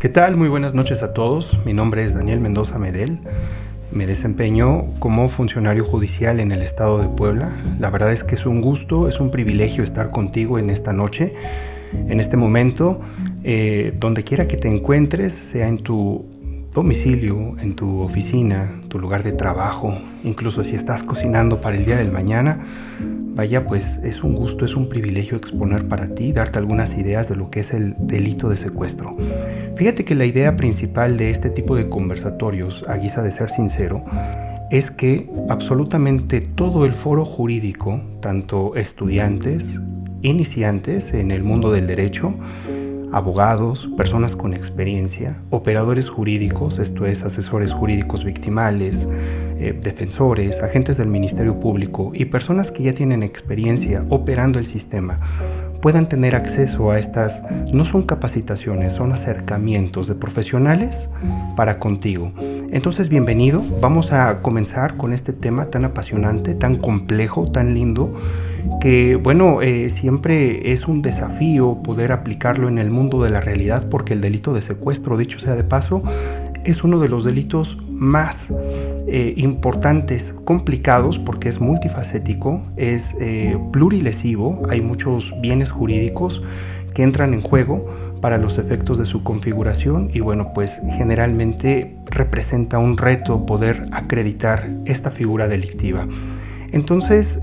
¿Qué tal? Muy buenas noches a todos. Mi nombre es Daniel Mendoza Medel. Me desempeño como funcionario judicial en el estado de Puebla. La verdad es que es un gusto, es un privilegio estar contigo en esta noche, en este momento, donde quiera que te encuentres, sea en tu domicilio, en tu oficina, tu lugar de trabajo, incluso si estás cocinando para el día del mañana. Vaya, pues es un gusto, es un privilegio exponer para ti, darte algunas ideas de lo que es el delito de secuestro. Fíjate que la idea principal de este tipo de conversatorios, a guisa de ser sincero, es que absolutamente todo el foro jurídico, tanto estudiantes, iniciantes en el mundo del derecho, abogados, personas con experiencia, operadores jurídicos, esto es, asesores jurídicos victimales, defensores, agentes del Ministerio Público y personas que ya tienen experiencia operando el sistema, puedan tener acceso a estas, no son capacitaciones, son acercamientos de profesionales para contigo. Entonces, bienvenido, vamos a comenzar con este tema tan apasionante, tan complejo, tan lindo, que bueno, siempre es un desafío poder aplicarlo en el mundo de la realidad, porque el delito de secuestro, dicho sea de paso, es uno de los delitos más importantes, complicados, porque es multifacético, es plurilesivo, hay muchos bienes jurídicos que entran en juego para los efectos de su configuración y bueno, pues generalmente representa un reto poder acreditar esta figura delictiva. Entonces,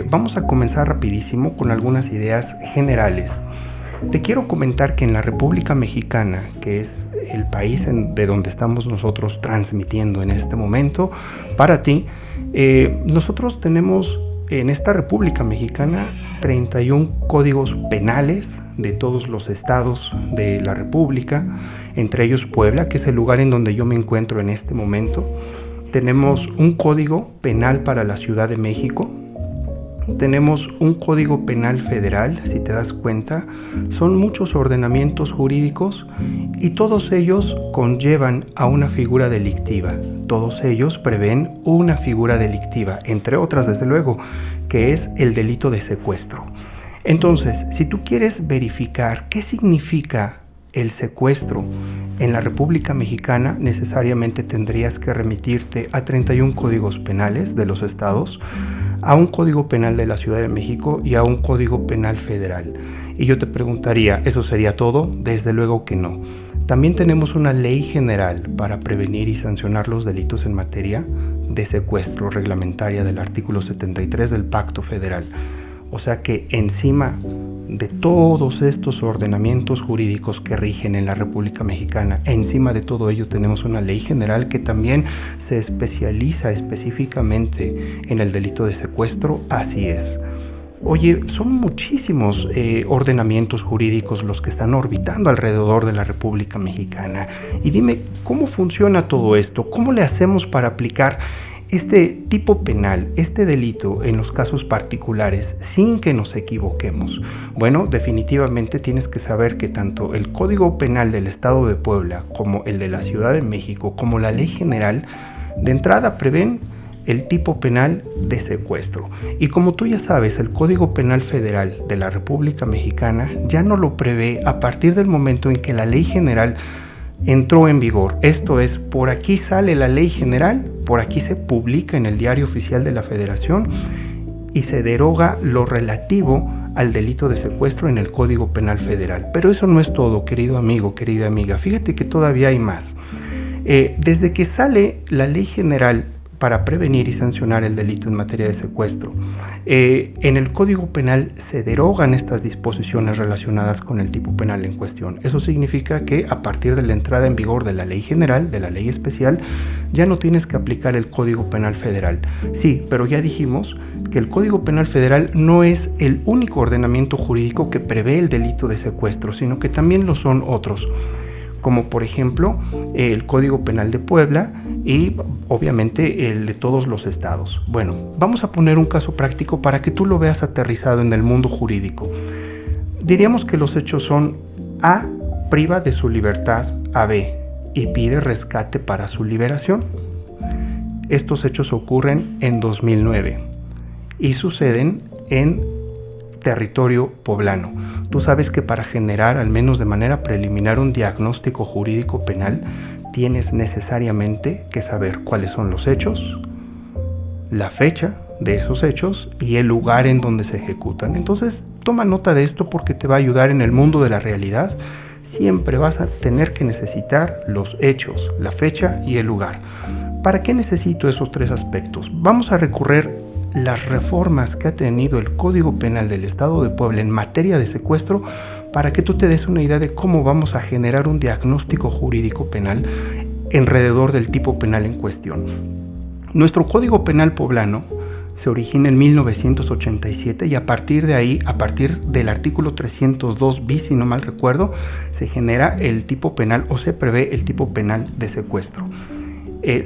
vamos a comenzar rapidísimo con algunas ideas generales. Te quiero comentar que en la República Mexicana, que es el país de donde estamos nosotros transmitiendo en este momento para ti, nosotros tenemos en esta República Mexicana 31 códigos penales de todos los estados de la República, entre ellos Puebla, que es el lugar en donde yo me encuentro en este momento. Tenemos un código penal para la Ciudad de México. Tenemos un código penal federal, si te das cuenta, son muchos ordenamientos jurídicos y todos ellos conllevan a una figura delictiva. Todos ellos prevén una figura delictiva, entre otras desde luego, que es el delito de secuestro. Entonces, si tú quieres verificar qué significa el secuestro en la República Mexicana, necesariamente tendrías que remitirte a 31 códigos penales de los estados, a un código penal de la Ciudad de México y a un código penal federal. Y yo te preguntaría, ¿eso sería todo? Desde luego que no. También tenemos una ley general para prevenir y sancionar los delitos en materia de secuestro reglamentaria del artículo 73 del Pacto Federal. O sea que encima de todos estos ordenamientos jurídicos que rigen en la República Mexicana, encima de todo ello tenemos una ley general que también se especializa específicamente en el delito de secuestro. Así es. Oye, son muchísimos ordenamientos jurídicos los que están orbitando alrededor de la República Mexicana. Y dime, ¿cómo funciona todo esto? ¿Cómo le hacemos para aplicar este tipo penal, este delito en los casos particulares sin que nos equivoquemos? Bueno, definitivamente tienes que saber que tanto el Código Penal del Estado de Puebla como el de la Ciudad de México, como la Ley General, de entrada prevén el tipo penal de secuestro. Y como tú ya sabes, el Código Penal Federal de la República Mexicana ya no lo prevé a partir del momento en que la Ley General entró en vigor. Esto es, por aquí sale la Ley General, por aquí se publica en el Diario Oficial de la Federación y se deroga lo relativo al delito de secuestro en el Código Penal Federal. Pero eso no es todo, querido amigo, querida amiga. Fíjate que todavía hay más. Desde que sale la Ley General para prevenir y sancionar el delito en materia de secuestro, en el Código Penal se derogan estas disposiciones relacionadas con el tipo penal en cuestión. Eso significa que a partir de la entrada en vigor de la Ley General, de la Ley Especial, ya no tienes que aplicar el Código Penal Federal. Sí, pero ya dijimos que el Código Penal Federal no es el único ordenamiento jurídico que prevé el delito de secuestro, sino que también lo son otros, como por ejemplo el Código Penal de Puebla y obviamente el de todos los estados. Bueno, vamos a poner un caso práctico para que tú lo veas aterrizado en el mundo jurídico. Diríamos que los hechos son: A priva de su libertad a B y pide rescate para su liberación. Estos hechos ocurren en 2009 y suceden en territorio poblano. Tú sabes que para generar, al menos de manera preliminar, un diagnóstico jurídico penal, tienes necesariamente que saber cuáles son los hechos, la fecha de esos hechos y el lugar en donde se ejecutan. Entonces, toma nota de esto porque te va a ayudar en el mundo de la realidad. Siempre vas a tener que necesitar los hechos, la fecha y el lugar. ¿Para qué necesito esos tres aspectos? Vamos a recurrir las reformas que ha tenido el Código Penal del Estado de Puebla en materia de secuestro para que tú te des una idea de cómo vamos a generar un diagnóstico jurídico penal alrededor del tipo penal en cuestión. Nuestro Código Penal poblano se origina en 1987 y a partir de ahí, a partir del artículo 302 bis, si no mal recuerdo, se genera el tipo penal o se prevé el tipo penal de secuestro.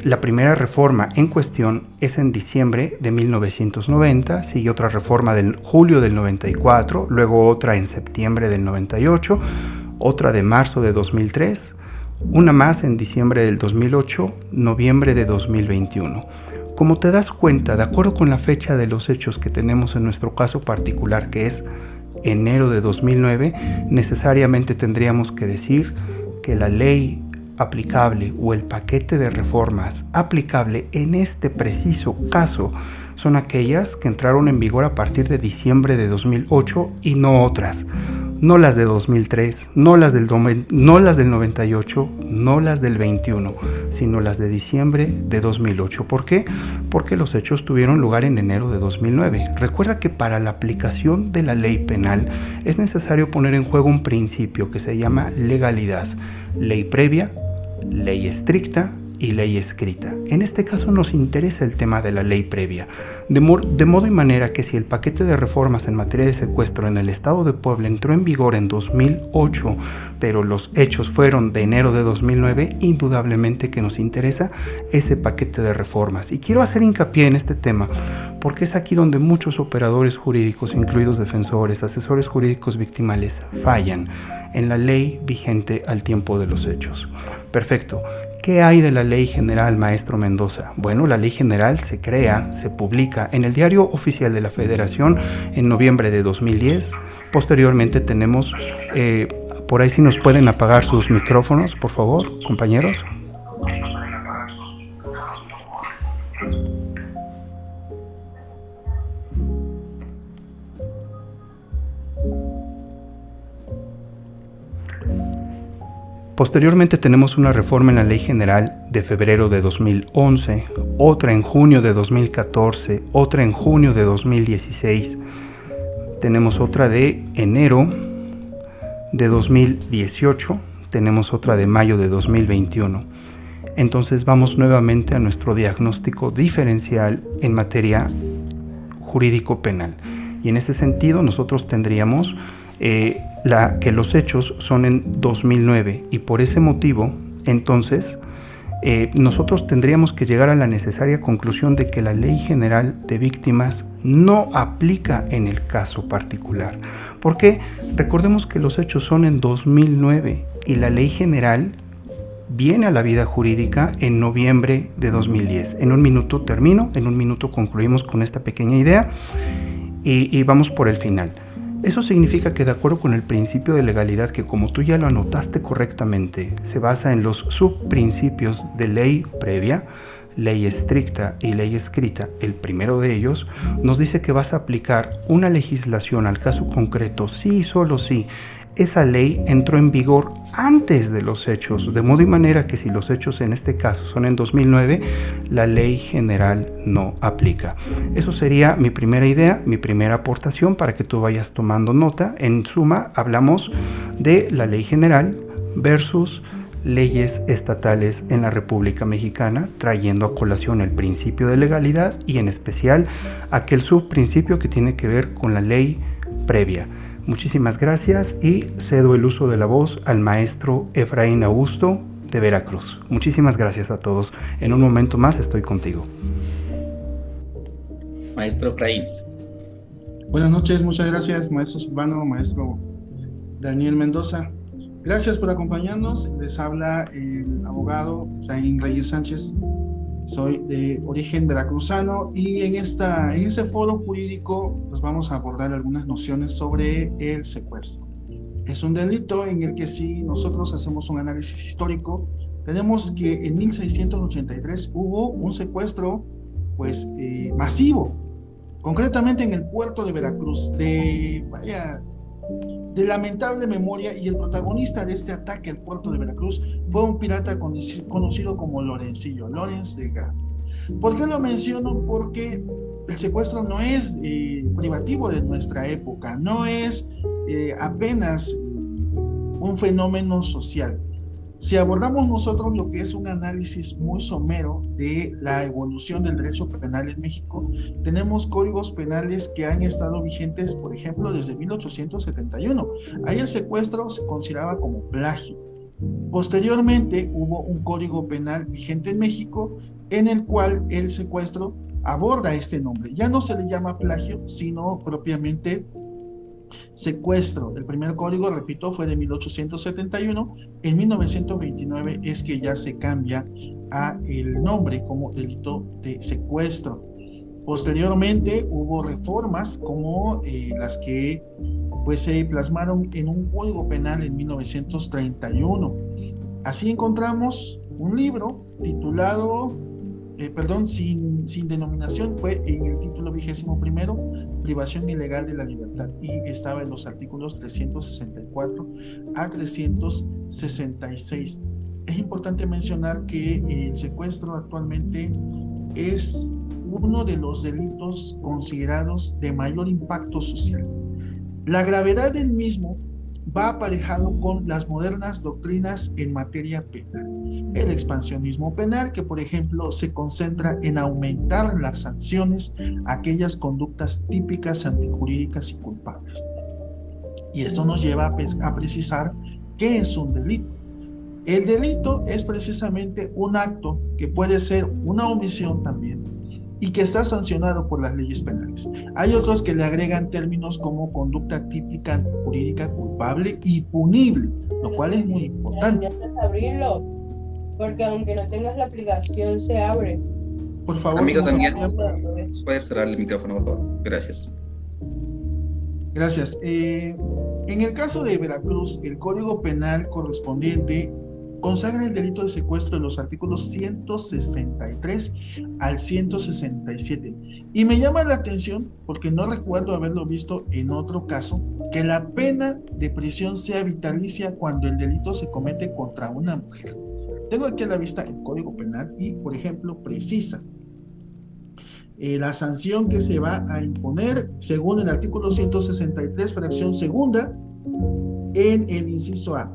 La primera reforma en cuestión es en diciembre de 1990, sigue otra reforma en julio del 94, luego otra en septiembre del 98, otra de marzo de 2003, una más en diciembre del 2008, noviembre de 2021. Como te das cuenta, de acuerdo con la fecha de los hechos que tenemos en nuestro caso particular, que es enero de 2009, necesariamente tendríamos que decir que la ley aplicable o el paquete de reformas aplicable en este preciso caso son aquellas que entraron en vigor a partir de diciembre de 2008 y no otras. No las de 2003, no las del 98, no las del 21, sino las de diciembre de 2008. ¿Por qué? Porque los hechos tuvieron lugar en enero de 2009. Recuerda que para la aplicación de la ley penal es necesario poner en juego un principio que se llama legalidad, ley previa, ley estricta y ley escrita. En este caso nos interesa el tema de la ley previa, de modo y manera que si el paquete de reformas en materia de secuestro en el Estado de Puebla entró en vigor en 2008, pero los hechos fueron de enero de 2009, indudablemente que nos interesa ese paquete de reformas. Y quiero hacer hincapié en este tema porque es aquí donde muchos operadores jurídicos, incluidos defensores, asesores jurídicos victimales, fallan en la ley vigente al tiempo de los hechos. Perfecto. ¿Qué hay de la Ley General, maestro Mendoza? Bueno, la Ley General se crea, se publica en el Diario Oficial de la Federación en noviembre de 2010. Posteriormente tenemos, por ahí si nos pueden apagar sus micrófonos, por favor, compañeros. Posteriormente tenemos una reforma en la Ley General de febrero de 2011, otra en junio de 2014, otra en junio de 2016. Tenemos otra de enero de 2018, tenemos otra de mayo de 2021. Entonces vamos nuevamente a nuestro diagnóstico diferencial en materia jurídico-penal. Y en ese sentido nosotros tendríamos que los hechos son en 2009 y por ese motivo entonces nosotros tendríamos que llegar a la necesaria conclusión de que la Ley General de Víctimas no aplica en el caso particular. ¿Por qué? Recordemos que los hechos son en 2009 y la Ley General viene a la vida jurídica en noviembre de 2010. En un minuto termino, en un minuto concluimos con esta pequeña idea y vamos por el final. Eso significa que de acuerdo con el principio de legalidad, que como tú ya lo anotaste correctamente, se basa en los subprincipios de ley previa, ley estricta y ley escrita, el primero de ellos nos dice que vas a aplicar una legislación al caso concreto sí y solo si esa ley entró en vigor antes de los hechos, de modo y manera que si los hechos en este caso son en 2009, la ley general no aplica. Eso sería mi primera idea, mi primera aportación para que tú vayas tomando nota. En suma, hablamos de la ley general versus leyes estatales en la República Mexicana, trayendo a colación el principio de legalidad y en especial aquel subprincipio que tiene que ver con la ley previa. Muchísimas gracias y cedo el uso de la voz al maestro Efraín Augusto de Veracruz. Muchísimas gracias a todos. En un momento más estoy contigo. Maestro Efraín. Buenas noches, muchas gracias, maestro Silvano, maestro Daniel Mendoza. Gracias por acompañarnos. Les habla el abogado Efraín Reyes Sánchez. soy de origen veracruzano y en ese foro jurídico pues vamos a abordar algunas nociones sobre el secuestro. Es un delito en el que si nosotros hacemos un análisis histórico, tenemos que en 1683 hubo un secuestro pues masivo, concretamente en el puerto de Veracruz, de lamentable memoria, y el protagonista de este ataque al puerto de Veracruz fue un pirata conocido como Lorencillo, Lawrence de Granada. ¿Por qué lo menciono? Porque el secuestro no es privativo de nuestra época, no es apenas un fenómeno social. Si abordamos nosotros lo que es un análisis muy somero de la evolución del derecho penal en México, tenemos códigos penales que han estado vigentes, por ejemplo, desde 1871. Ahí el secuestro se consideraba como plagio. Posteriormente hubo un código penal vigente en México en el cual el secuestro aborda este nombre. Ya no se le llama plagio, sino propiamente secuestro. El primer código, repito, fue de 1871. En 1929 es que ya se cambia a el nombre como delito de secuestro. Posteriormente hubo reformas como las que pues se plasmaron en un código penal en 1931. Así encontramos un libro titulado sin denominación, fue en el título 21, privación ilegal de la libertad, y estaba en los artículos 364 a 366. Es importante mencionar que el secuestro actualmente es uno de los delitos considerados de mayor impacto social. La gravedad del mismo va aparejado con las modernas doctrinas en materia penal. El expansionismo penal, que por ejemplo se concentra en aumentar las sanciones a aquellas conductas típicas, antijurídicas y culpables. Y esto nos lleva a precisar qué es un delito. El delito es precisamente un acto que puede ser una omisión también y que está sancionado por las leyes penales. Hay otros que le agregan términos como conducta típica, antijurídica, culpable y punible, lo cual es muy importante. Abrirlo, porque aunque no tengas la aplicación, se abre. Por favor, amigo Daniel, para... puedes cerrar el micrófono, por favor. Gracias. Gracias. En el caso de Veracruz, el Código Penal correspondiente consagra el delito de secuestro en los artículos 163 al 167. Y me llama la atención, porque no recuerdo haberlo visto en otro caso, que la pena de prisión sea vitalicia cuando el delito se comete contra una mujer. Tengo aquí a la vista el Código Penal y, por ejemplo, precisa la sanción que se va a imponer según el artículo 163, fracción segunda, en el inciso A.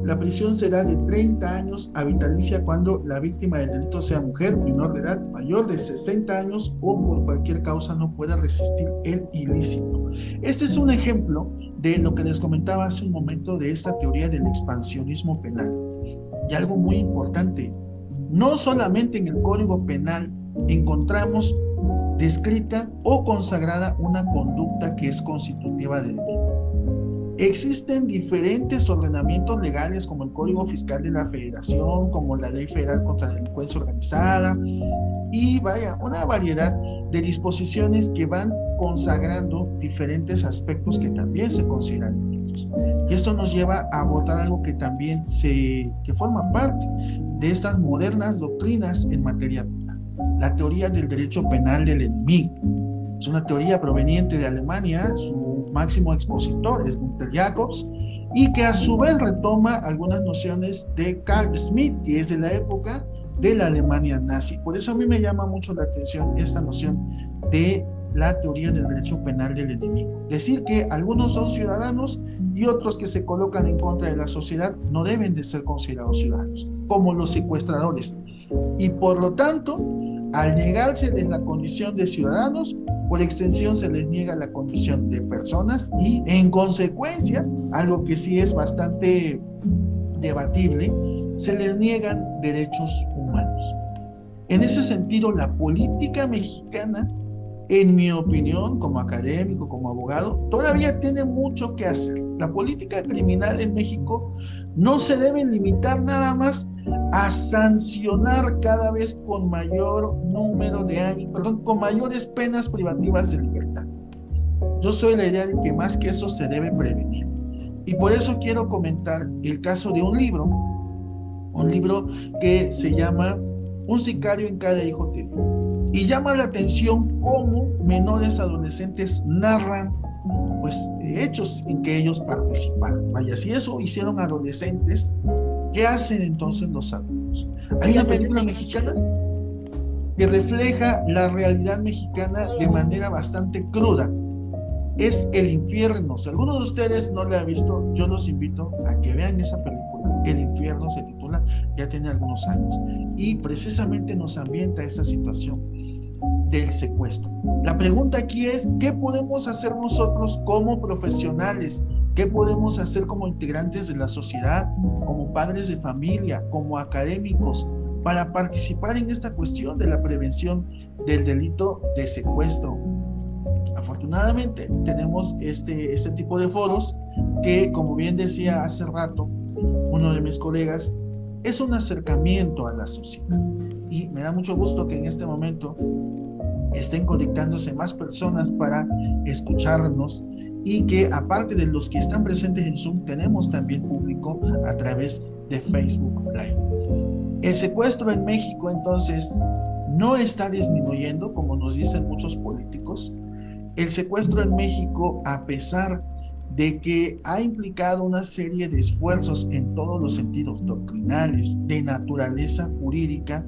La prisión será de 30 años a vitalicia cuando la víctima del delito sea mujer, menor de edad, mayor de 60 años o por cualquier causa no pueda resistir el ilícito. Este es un ejemplo de lo que les comentaba hace un momento de esta teoría del expansionismo penal. Y algo muy importante, no solamente en el Código Penal encontramos descrita o consagrada una conducta que es constitutiva de delito. Existen diferentes ordenamientos legales como el Código Fiscal de la Federación, como la Ley Federal contra la Delincuencia Organizada y una variedad de disposiciones que van consagrando diferentes aspectos que también se consideran delitos. Y esto nos lleva a abordar algo que también que forma parte de estas modernas doctrinas en materia penal, la teoría del derecho penal del enemigo. Es una teoría proveniente de Alemania, su máximo expositor es Gunther Jacobs, y que a su vez retoma algunas nociones de Carl Schmitt, que es de la época de la Alemania nazi. Por eso a mí me llama mucho la atención esta noción de la teoría del derecho penal del enemigo. Decir que algunos son ciudadanos y otros que se colocan en contra de la sociedad no deben de ser considerados ciudadanos, como los secuestradores. Y por lo tanto, al negarse de la condición de ciudadanos, por extensión se les niega la condición de personas y, en consecuencia, algo que sí es bastante debatible, se les niegan derechos humanos. En ese sentido, la política mexicana, en mi opinión, como académico, como abogado, todavía tiene mucho que hacer. La política criminal en México no se debe limitar nada más a sancionar cada vez con mayor número de años, con mayores penas privativas de libertad. Yo soy la idea de que más que eso se debe prevenir. Y por eso quiero comentar el caso de un libro que se llama Un sicario en cada hijo te dio. Y llama la atención cómo menores adolescentes narran pues hechos en que ellos participaron. Vaya, si eso hicieron adolescentes, ¿qué hacen entonces los adultos? Hay una película mexicana que refleja la realidad mexicana de manera bastante cruda. Es El Infierno. Si alguno de ustedes no la ha visto, yo los invito a que vean esa película. El Infierno se titula, ya tiene algunos años. Y precisamente nos ambienta esa situación del secuestro. La pregunta aquí es, ¿qué podemos hacer nosotros como profesionales? ¿Qué podemos hacer como integrantes de la sociedad, como padres de familia, como académicos, para participar en esta cuestión de la prevención del delito de secuestro? Afortunadamente tenemos este tipo de foros que, como bien decía hace rato uno de mis colegas, es un acercamiento a la sociedad. Y me da mucho gusto que en este momento estén conectándose más personas para escucharnos, y que aparte de los que están presentes en Zoom, tenemos también público a través de Facebook Live. El secuestro en México entonces no está disminuyendo, como nos dicen muchos políticos. El secuestro en México, a pesar de que ha implicado una serie de esfuerzos en todos los sentidos doctrinales, de naturaleza jurídica,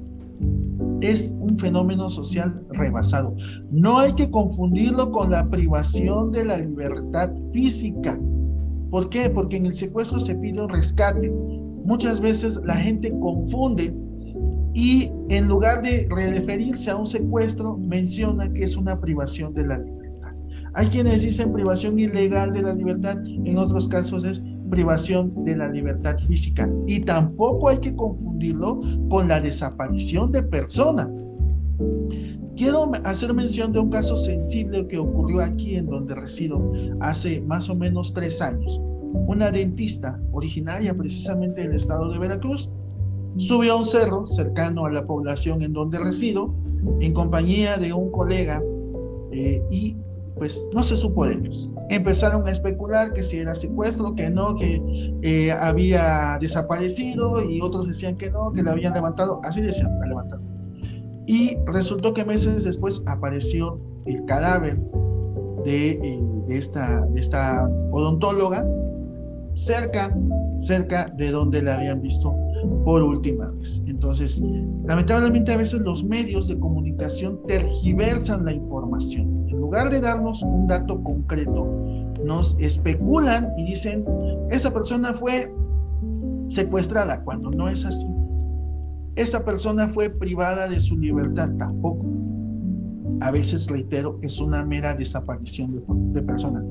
es un fenómeno social rebasado. No hay que confundirlo con la privación de la libertad física. ¿Por qué? Porque en el secuestro se pide un rescate. Muchas veces la gente confunde y en lugar de referirse a un secuestro, menciona que es una privación de la libertad. Hay quienes dicen privación ilegal de la libertad, en otros casos es privación de la libertad física. Y tampoco hay que confundirlo con la desaparición de persona. Quiero hacer mención de un caso sensible que ocurrió aquí en donde resido hace más o menos 3 años. Una dentista originaria precisamente del estado de Veracruz subió a un cerro cercano a la población en donde resido en compañía de un colega y pues no se supo de ellos. Empezaron a especular que si era secuestro, que no, que había desaparecido, y otros decían que no, que la habían levantado, así decían, la levantaron. Y resultó que meses después apareció el cadáver de esta odontóloga cerca de donde la habían visto por última vez. Entonces, lamentablemente a veces los medios de comunicación tergiversan la información. En lugar de darnos un dato concreto, nos especulan y dicen, esa persona fue secuestrada, cuando no es así. Esa persona fue privada de su libertad, tampoco. A veces, reitero, es una mera desaparición de persona.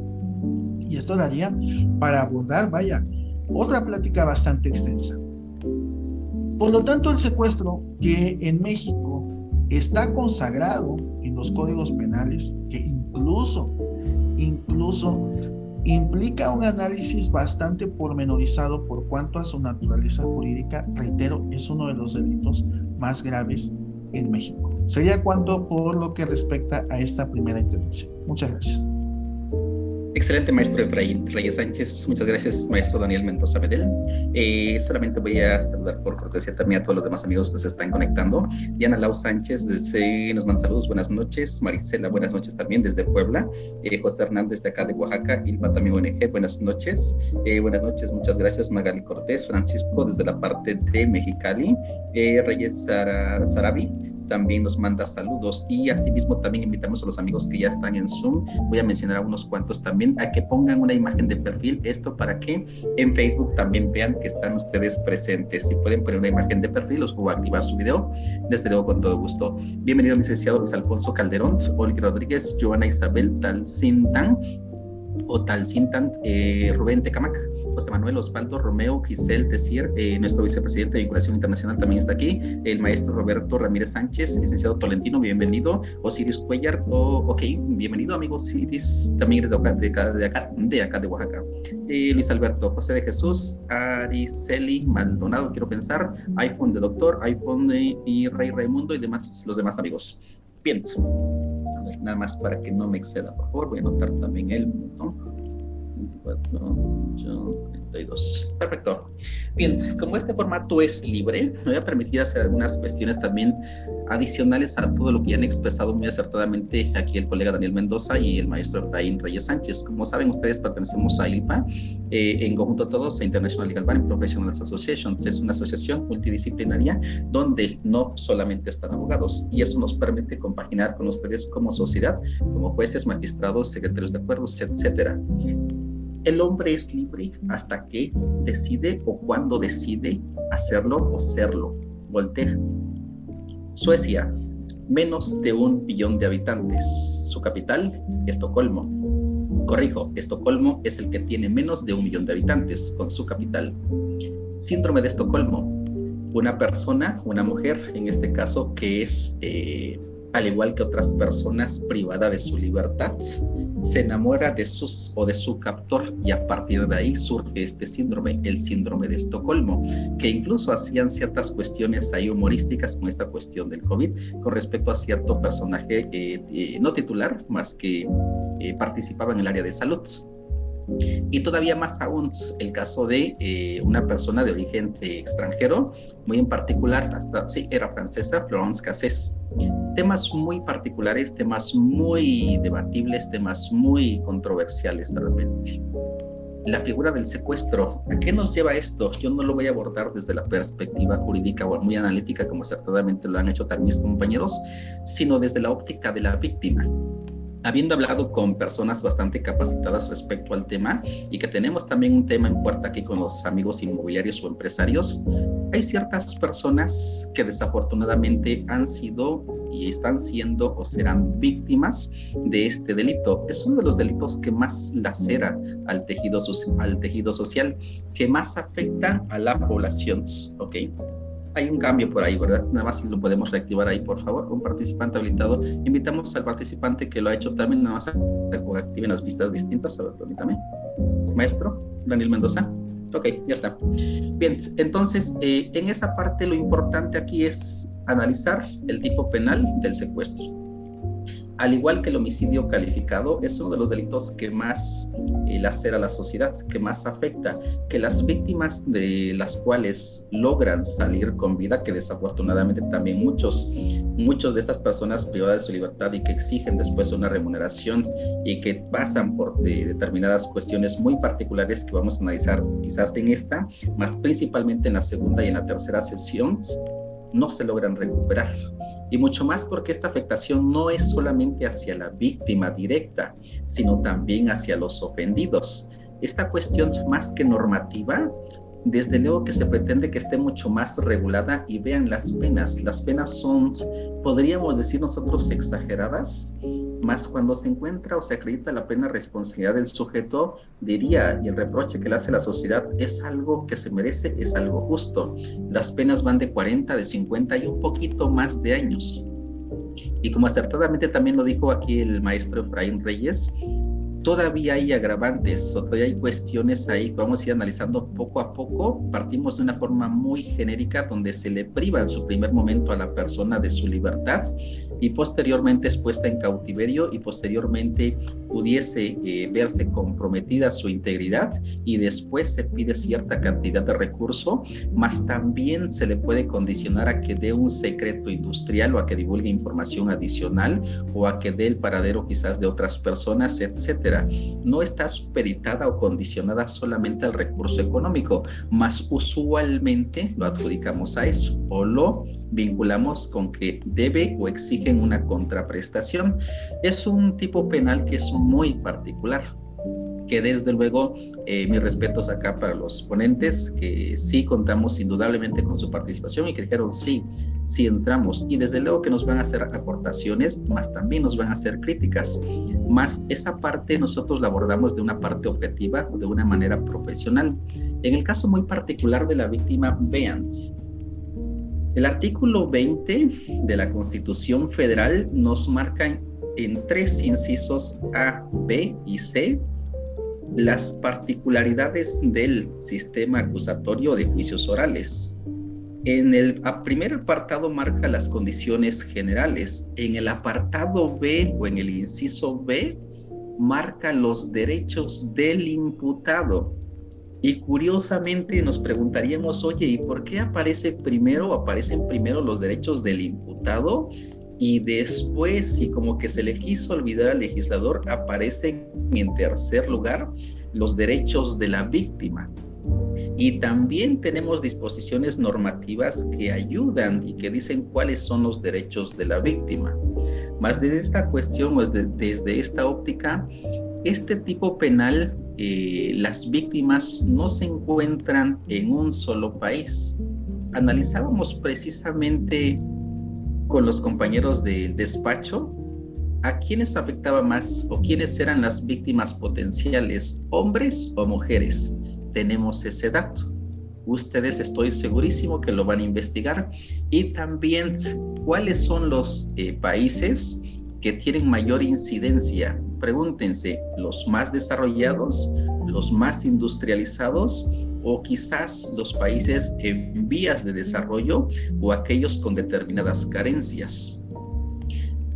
Y esto daría para abordar, otra plática bastante extensa. Por lo tanto, el secuestro, que en México está consagrado en los códigos penales, que incluso implica un análisis bastante pormenorizado por cuanto a su naturaleza jurídica, reitero, es uno de los delitos más graves en México. Sería cuanto por lo que respecta a esta primera intervención. Muchas gracias. Excelente, maestro Efraín Reyes Sánchez. Muchas gracias, maestro Daniel Mendoza Medel. Solamente voy a saludar por cortesía también a todos los demás amigos que se están conectando. Diana Lau Sánchez nos manda saludos, buenas noches. Marisela, buenas noches también desde Puebla. José Hernández de acá de Oaxaca. Ilva también ONG, buenas noches. Buenas noches, muchas gracias. Magali Cortés, Francisco desde la parte de Mexicali. Reyes Sarabi también nos manda saludos, y asimismo también invitamos a los amigos que ya están en Zoom, voy a mencionar a unos cuantos también, a que pongan una imagen de perfil, esto para que en Facebook también vean que están ustedes presentes. Si pueden poner una imagen de perfil o activar su video, desde luego con todo gusto. Bienvenido licenciado Luis Alfonso Calderón, Olga Rodríguez, Joana Isabel Talcindan, Otalcintan, Rubén Tecamac, José Manuel Osvaldo Romeo, Giselle Tessier, nuestro vicepresidente de Vinculación Internacional también está aquí, el maestro Roberto Ramírez Sánchez, licenciado Tolentino, bienvenido, Osiris Cuellar, ok, bienvenido amigo Osiris, también eres de acá de Oaxaca, Luis Alberto, José de Jesús, Ariceli Maldonado, quiero pensar, iPhone de Doctor, iPhone y Rey Raimundo y los demás amigos. Bien, nada más para que no me exceda, por favor, voy a anotar también el botón. 24, 32. Perfecto. Bien, como este formato es libre, me voy a permitir hacer algunas cuestiones también adicionales a todo lo que ya han expresado muy acertadamente aquí el colega Daniel Mendoza y el maestro Efraín Reyes Sánchez. Como saben ustedes, pertenecemos a ILPA, en conjunto todos a International Legal Bar Professionals Association. Es una asociación multidisciplinaria donde no solamente están abogados, y eso nos permite compaginar con ustedes como sociedad, como jueces, magistrados, secretarios de acuerdos, etcétera. El hombre es libre hasta que decide o cuando decide hacerlo o serlo. Voltaire. Suecia, menos de 1 billón de habitantes. Su capital, Estocolmo. Corrijo, Estocolmo es el que tiene menos de 1 millón de habitantes con su capital. Síndrome de Estocolmo. Una persona, una mujer, en este caso, que es, al igual que otras personas, privada de su libertad, se enamora de su captor, y a partir de ahí surge este síndrome, el síndrome de Estocolmo, que incluso hacían ciertas cuestiones ahí humorísticas con esta cuestión del COVID con respecto a cierto personaje no titular, más que participaba en el área de salud. Y todavía más aún el caso de una persona de origen extranjero, muy en particular, era francesa, Florence Cassés. Temas muy particulares, temas muy debatibles, temas muy controversiales realmente. La figura del secuestro, ¿a qué nos lleva esto? Yo no lo voy a abordar desde la perspectiva jurídica o muy analítica, como acertadamente lo han hecho también mis compañeros, sino desde la óptica de la víctima. Habiendo hablado con personas bastante capacitadas respecto al tema, y que tenemos también un tema en puerta aquí con los amigos inmobiliarios o empresarios, hay ciertas personas que desafortunadamente han sido y están siendo o serán víctimas de este delito. Es uno de los delitos que más lacera al tejido social, que más afecta a la población, ¿ok? Hay un cambio por ahí, ¿verdad? Nada más si lo podemos reactivar ahí, por favor. Un participante habilitado. Invitamos al participante que lo ha hecho también, nada más a que activen las vistas distintas. A ver, permítame. Maestro, Daniel Mendoza. Ok, ya está. Bien, entonces, en esa parte lo importante aquí es analizar el tipo penal del secuestro. Al igual que el homicidio calificado, es uno de los delitos que más lacera a la sociedad, que más afecta, que las víctimas de las cuales logran salir con vida, que desafortunadamente también muchos de estas personas privadas de su libertad y que exigen después una remuneración y que pasan por determinadas cuestiones muy particulares que vamos a analizar quizás en esta, más principalmente en la segunda y en la tercera sesión, no se logran recuperar. Y mucho más porque esta afectación no es solamente hacia la víctima directa, sino también hacia los ofendidos. Esta cuestión, más que normativa, desde luego que se pretende que esté mucho más regulada. Y vean las penas. Las penas son, podríamos decir nosotros, exageradas, más cuando se encuentra o se acredita la plena responsabilidad del sujeto, diría, y el reproche que le hace la sociedad es algo que se merece, es algo justo. Las penas van de 40, de 50 y un poquito más de años. Y como acertadamente también lo dijo aquí el maestro Efraín Reyes, todavía hay agravantes, o todavía hay cuestiones ahí que vamos a ir analizando poco a poco. Partimos de una forma muy genérica donde se le priva en su primer momento a la persona de su libertad y posteriormente es puesta en cautiverio y posteriormente pudiese verse comprometida su integridad y después se pide cierta cantidad de recurso, más también se le puede condicionar a que dé un secreto industrial o a que divulgue información adicional o a que dé el paradero quizás de otras personas, etcétera. No está supeditada o condicionada solamente al recurso económico, más usualmente lo adjudicamos a eso o lo vinculamos con que debe o exigen una contraprestación. Es un tipo penal que es muy particular. que desde luego mis respetos acá para los ponentes, que sí contamos indudablemente con su participación y que dijeron sí entramos, y desde luego que nos van a hacer aportaciones, más también nos van a hacer críticas, más esa parte nosotros la abordamos de una parte objetiva, de una manera profesional. En el caso muy particular de la víctima, vean, el artículo 20 de la Constitución Federal nos marca en 3 incisos A, B y C las particularidades del sistema acusatorio de juicios orales. En el primer apartado marca las condiciones generales. En el apartado B o en el inciso B marca los derechos del imputado. Y curiosamente nos preguntaríamos, oye, ¿y por qué aparecen primero los derechos del imputado? Y después, y como que se le quiso olvidar al legislador, aparecen en tercer lugar los derechos de la víctima. Y también tenemos disposiciones normativas que ayudan y que dicen cuáles son los derechos de la víctima. Más desde esta cuestión, desde esta óptica, este tipo penal, las víctimas no se encuentran en un solo país. Analizábamos precisamente con los compañeros del despacho a quiénes afectaba más o quiénes eran las víctimas potenciales, hombres o mujeres. Tenemos ese dato. Ustedes estoy segurísimo que lo van a investigar. Y también cuáles son los países que tienen mayor incidencia. Pregúntense, ¿los más desarrollados, los más industrializados o quizás los países en vías de desarrollo o aquellos con determinadas carencias?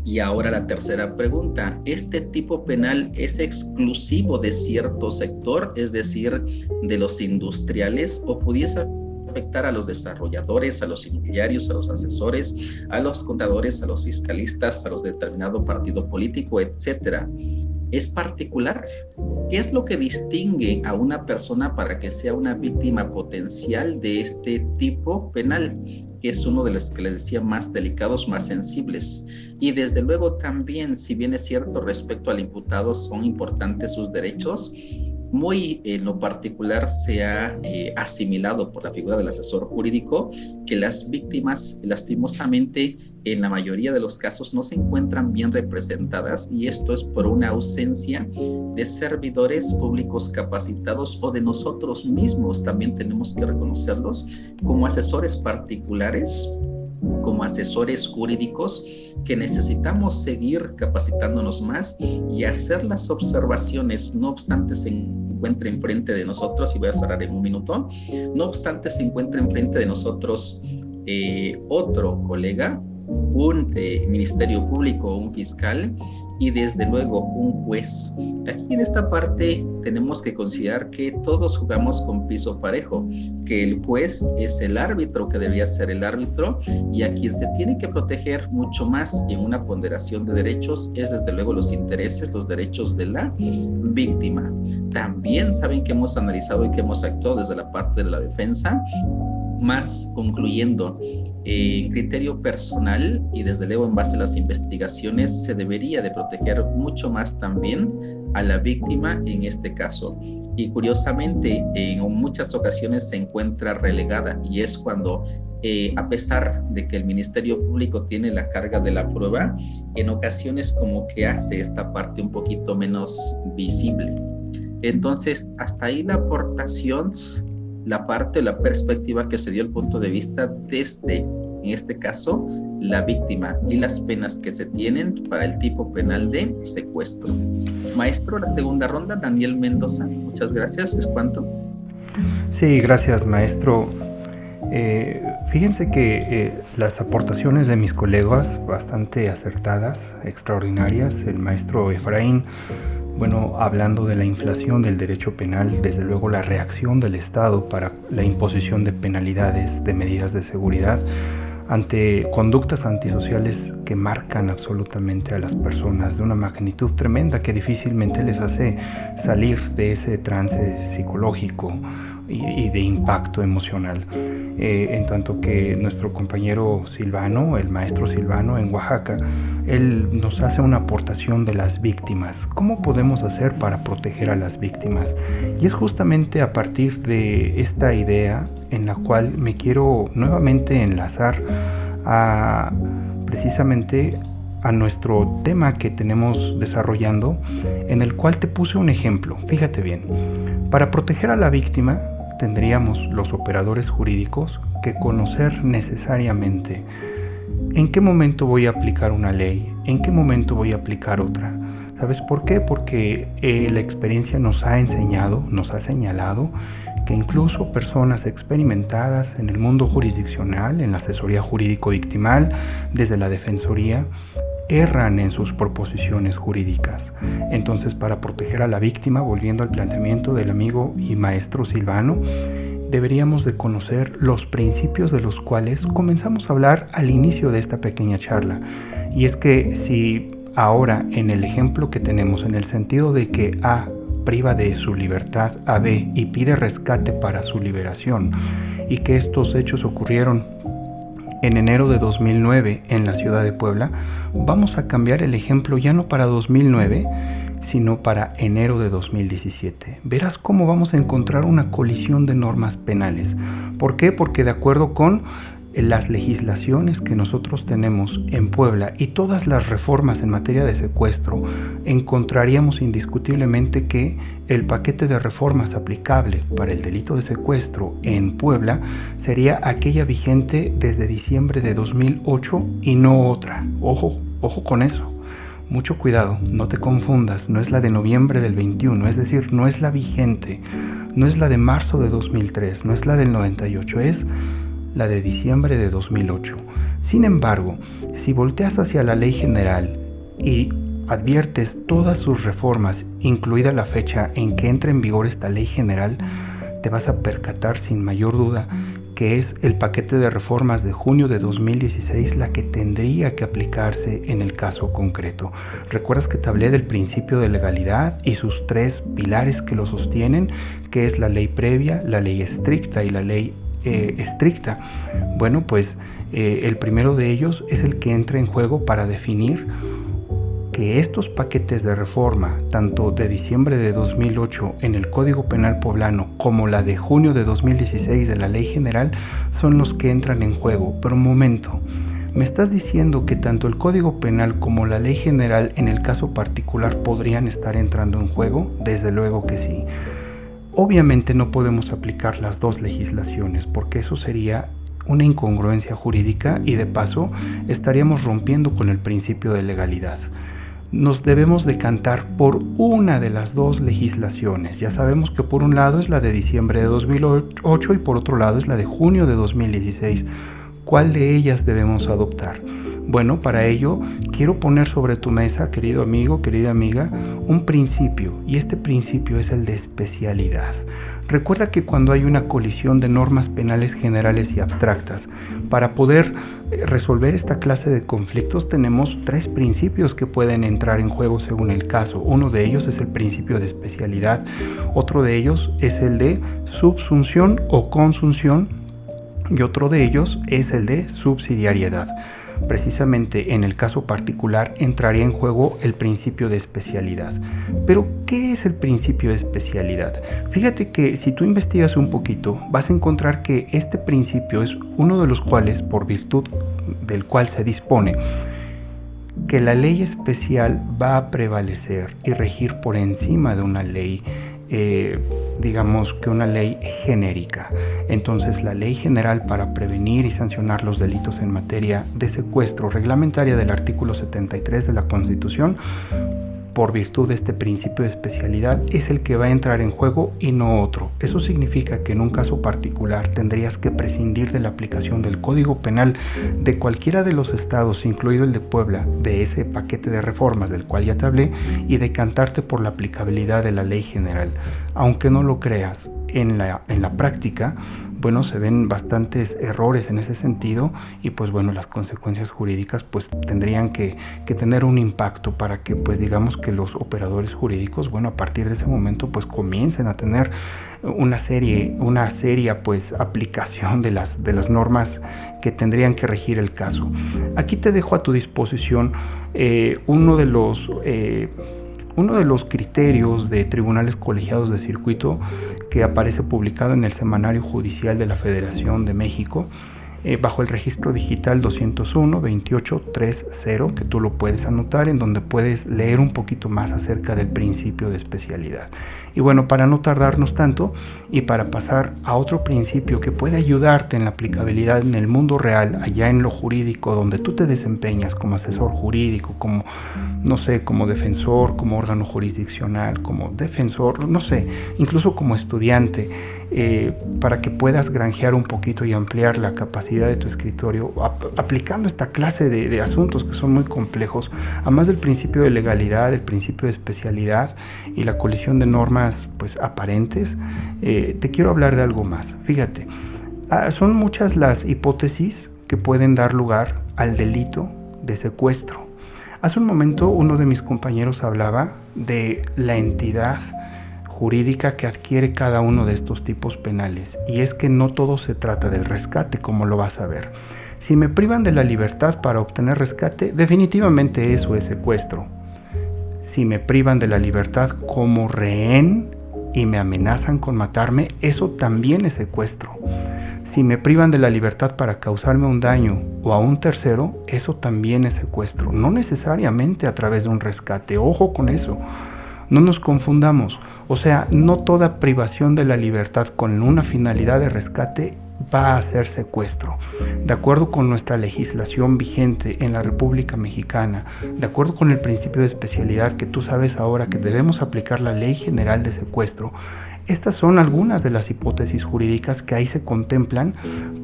Y ahora la tercera pregunta, ¿este tipo penal es exclusivo de cierto sector, es decir, de los industriales, o pudiese afectar a los desarrolladores, a los inmobiliarios, a los asesores, a los contadores, a los fiscalistas, a los de determinado partido político, etcétera? ¿Es particular? ¿Qué es lo que distingue a una persona para que sea una víctima potencial de este tipo penal? Que es uno de los que les decía más delicados, más sensibles. Y desde luego también, si bien es cierto respecto al imputado son importantes sus derechos, muy en lo particular se ha asimilado por la figura del asesor jurídico que las víctimas lastimosamente en la mayoría de los casos no se encuentran bien representadas, y esto es por una ausencia de servidores públicos capacitados o de nosotros mismos, también tenemos que reconocerlos como asesores particulares, como asesores jurídicos, que necesitamos seguir capacitándonos más y hacer las observaciones, no obstante se encuentre enfrente de nosotros, y voy a cerrar en un minuto, no obstante se encuentre enfrente de nosotros otro colega, un ministerio público, un fiscal y desde luego un juez. Aquí en esta parte tenemos que considerar que todos jugamos con piso parejo, que el juez es el árbitro que debería ser el árbitro, y a quien se tiene que proteger mucho más en una ponderación de derechos es desde luego los intereses, los derechos de la víctima. También saben que hemos analizado y que hemos actuado desde la parte de la defensa. Más concluyendo, en criterio personal y desde luego en base a las investigaciones, se debería de proteger mucho más también a la víctima en este caso. Y curiosamente, en muchas ocasiones se encuentra relegada, y es cuando, a pesar de que el Ministerio Público tiene la carga de la prueba, en ocasiones como que hace esta parte un poquito menos visible. Entonces, hasta ahí la aportación, la perspectiva que se dio el punto de vista desde, en este caso, la víctima y las penas que se tienen para el tipo penal de secuestro. Maestro, la segunda ronda, Daniel Mendoza, muchas gracias. ¿Es cuánto? Sí, gracias, maestro. Fíjense que las aportaciones de mis colegas bastante acertadas, extraordinarias. El maestro Efraín, bueno, hablando de la inflación del derecho penal, desde luego la reacción del Estado para la imposición de penalidades, de medidas de seguridad ante conductas antisociales que marcan absolutamente a las personas de una magnitud tremenda que difícilmente les hace salir de ese trance psicológico y de impacto emocional. en tanto que nuestro compañero Silvano, el maestro Silvano en Oaxaca, él nos hace una aportación de las víctimas. ¿Cómo podemos hacer para proteger a las víctimas? Y es justamente a partir de esta idea en la cual me quiero nuevamente enlazar precisamente a nuestro tema que tenemos desarrollando, en el cual te puse un ejemplo. Fíjate bien, para proteger a la víctima tendríamos los operadores jurídicos que conocer necesariamente en qué momento voy a aplicar una ley, en qué momento voy a aplicar otra. ¿Sabes por qué? Porque la experiencia nos ha enseñado, nos ha señalado que incluso personas experimentadas en el mundo jurisdiccional, en la asesoría jurídico-victimal, desde la defensoría, erran en sus proposiciones jurídicas. Entonces, para proteger a la víctima, volviendo al planteamiento del amigo y maestro Silvano, deberíamos de conocer los principios de los cuales comenzamos a hablar al inicio de esta pequeña charla. Y es que si ahora en el ejemplo que tenemos, en el sentido de que A priva de su libertad a B y pide rescate para su liberación, y que estos hechos ocurrieron en enero de 2009 en la ciudad de Puebla, vamos a cambiar el ejemplo ya no para 2009, sino para enero de 2017. Verás cómo vamos a encontrar una colisión de normas penales. ¿Por qué? Porque de acuerdo con las legislaciones que nosotros tenemos en Puebla y todas las reformas en materia de secuestro, encontraríamos indiscutiblemente que el paquete de reformas aplicable para el delito de secuestro en Puebla sería aquella vigente desde diciembre de 2008 y no otra. Ojo con eso. Mucho cuidado, no te confundas, no es la de noviembre del 21, es decir, no es la vigente, no es la de marzo de 2003, no es la del 98, es la de diciembre de 2008. Sin embargo, si volteas hacia la ley general y adviertes todas sus reformas, incluida la fecha en que entra en vigor esta ley general, te vas a percatar sin mayor duda que es el paquete de reformas de junio de 2016 la que tendría que aplicarse en el caso concreto. ¿Recuerdas que te hablé del principio de legalidad y sus tres pilares que lo sostienen, que es la ley previa, la ley estricta y la ley estricta? Bueno, pues el primero de ellos es el que entra en juego para definir que estos paquetes de reforma, tanto de diciembre de 2008 en el Código Penal poblano como la de junio de 2016 de la Ley General, son los que entran en juego. Pero un momento, ¿me estás diciendo que tanto el Código Penal como la Ley General en el caso particular podrían estar entrando en juego? Desde luego que sí. Obviamente no podemos aplicar las dos legislaciones porque eso sería una incongruencia jurídica y de paso estaríamos rompiendo con el principio de legalidad. Nos debemos decantar por una de las dos legislaciones. Ya sabemos que por un lado es la de diciembre de 2008 y por otro lado es la de junio de 2016. ¿Cuál de ellas debemos adoptar? Bueno, para ello quiero poner sobre tu mesa, querido amigo, querida amiga, un principio, y este principio es el de especialidad. Recuerda que cuando hay una colisión de normas penales generales y abstractas, para poder resolver esta clase de conflictos tenemos tres principios que pueden entrar en juego según el caso. Uno de ellos es el principio de especialidad, otro de ellos es el de subsunción o consunción y otro de ellos es el de subsidiariedad. Precisamente en el caso particular entraría en juego el principio de especialidad. Pero, ¿qué es el principio de especialidad? Fíjate que si tú investigas un poquito, vas a encontrar que este principio es uno de los cuales, por virtud del cual se dispone, que la ley especial va a prevalecer y regir por encima de una ley digamos que una ley genérica. Entonces la ley general para prevenir y sancionar los delitos en materia de secuestro reglamentaria del artículo 73 de la Constitución, por virtud de este principio de especialidad, es el que va a entrar en juego y no otro. Eso significa que en un caso particular tendrías que prescindir de la aplicación del Código Penal de cualquiera de los estados, incluido el de Puebla, de ese paquete de reformas del cual ya te hablé, y decantarte por la aplicabilidad de la ley general. Aunque no lo creas, en la práctica bueno, se ven bastantes errores en ese sentido y pues bueno, las consecuencias jurídicas pues tendrían que tener un impacto para que pues digamos que los operadores jurídicos, bueno, a partir de ese momento pues comiencen a tener una seria pues aplicación de las normas que tendrían que regir el caso. Aquí te dejo a tu disposición uno de los criterios de tribunales colegiados de circuito que aparece publicado en el Semanario Judicial de la Federación de México, bajo el registro digital 201-2830, que tú lo puedes anotar, en donde puedes leer un poquito más acerca del principio de especialidad. Y bueno, para no tardarnos tanto y para pasar a otro principio que puede ayudarte en la aplicabilidad en el mundo real, allá en lo jurídico, donde tú te desempeñas como asesor jurídico, como, no sé, como defensor, como órgano jurisdiccional, como defensor, no sé, incluso como estudiante, para que puedas granjear un poquito y ampliar la capacidad de tu escritorio aplicando esta clase de asuntos que son muy complejos, además del principio de legalidad, el principio de especialidad y la colisión de normas pues aparentes. Te quiero hablar de algo más. Fíjate, son muchas las hipótesis que pueden dar lugar al delito de secuestro. Hace un momento uno de mis compañeros hablaba de la entidad jurídica que adquiere cada uno de estos tipos penales, y es que no todo se trata del rescate, como lo vas a ver. Si me privan de la libertad para obtener rescate, definitivamente eso es secuestro. Si me privan de la libertad como rehén y me amenazan con matarme, eso también es secuestro. Si me privan de la libertad para causarme un daño o a un tercero, eso también es secuestro, no necesariamente a través de un rescate. Ojo con eso. No nos confundamos, o sea, no toda privación de la libertad con una finalidad de rescate va a ser secuestro. De acuerdo con nuestra legislación vigente en la República Mexicana, de acuerdo con el principio de especialidad que tú sabes ahora que debemos aplicar la Ley General de Secuestro, estas son algunas de las hipótesis jurídicas que ahí se contemplan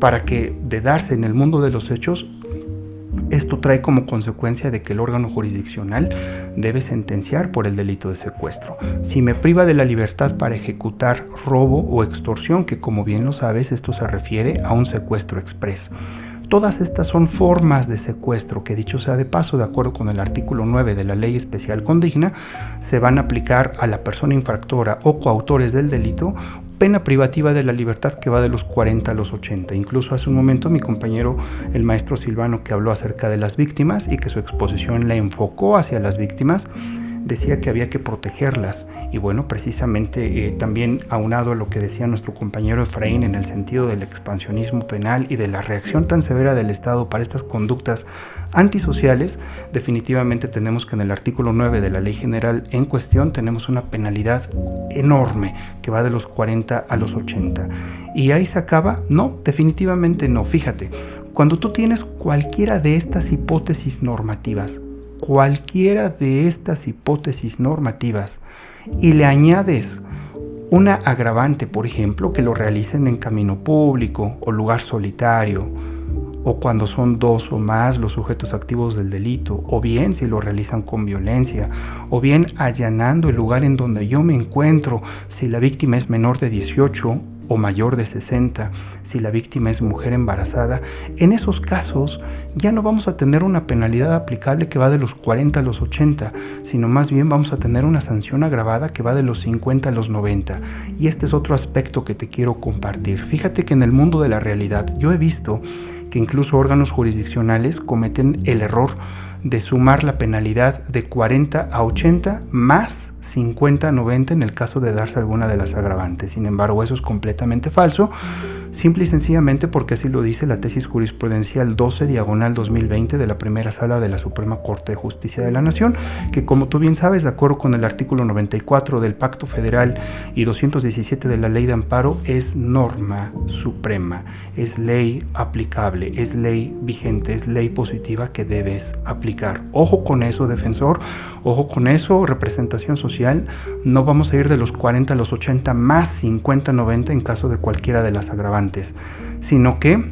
para que, de darse en el mundo de los hechos, esto trae como consecuencia de que el órgano jurisdiccional debe sentenciar por el delito de secuestro. Si me priva de la libertad para ejecutar robo o extorsión, que como bien lo sabes, esto se refiere a un secuestro exprés. Todas estas son formas de secuestro que, dicho sea de paso, de acuerdo con el artículo 9 de la Ley Especial Condigna, se van a aplicar a la persona infractora o coautores del delito pena privativa de la libertad que va de los 40 a los 80. Incluso hace un momento mi compañero, el maestro Silvano, que habló acerca de las víctimas y que su exposición la enfocó hacia las víctimas, decía que había que protegerlas. Y bueno, precisamente también aunado a lo que decía nuestro compañero Efraín en el sentido del expansionismo penal y de la reacción tan severa del Estado para estas conductas antisociales, definitivamente tenemos que en el artículo 9 de la Ley General en cuestión tenemos una penalidad enorme que va de los 40 a los 80. ¿Y ahí se acaba? No, definitivamente no. Fíjate, cuando tú tienes cualquiera de estas hipótesis normativas, y le añades una agravante, por ejemplo, que lo realicen en camino público o lugar solitario, o cuando son dos o más los sujetos activos del delito, o bien si lo realizan con violencia, o bien allanando el lugar en donde yo me encuentro, si la víctima es menor de 18 o mayor de 60, si la víctima es mujer embarazada, en esos casos ya no vamos a tener una penalidad aplicable que va de los 40 a los 80, sino más bien vamos a tener una sanción agravada que va de los 50 a los 90. Y este es otro aspecto que te quiero compartir. Fíjate que en el mundo de la realidad yo he visto que incluso órganos jurisdiccionales cometen el error de sumar la penalidad de 40 a 80 más 50 a 90 en el caso de darse alguna de las agravantes. Sin embargo, eso es completamente falso, simple y sencillamente porque así lo dice la tesis jurisprudencial 12/2020 de la primera sala de la Suprema Corte de Justicia de la Nación, que como tú bien sabes, de acuerdo con el artículo 94 del Pacto Federal y 217 de la Ley de Amparo, es norma suprema, es ley aplicable, es ley vigente, es ley positiva que debes aplicar. Ojo con eso, defensor, ojo con eso, representación social, no vamos a ir de los 40 a los 80 más 50 a 90 en caso de cualquiera de las agravantes, sino que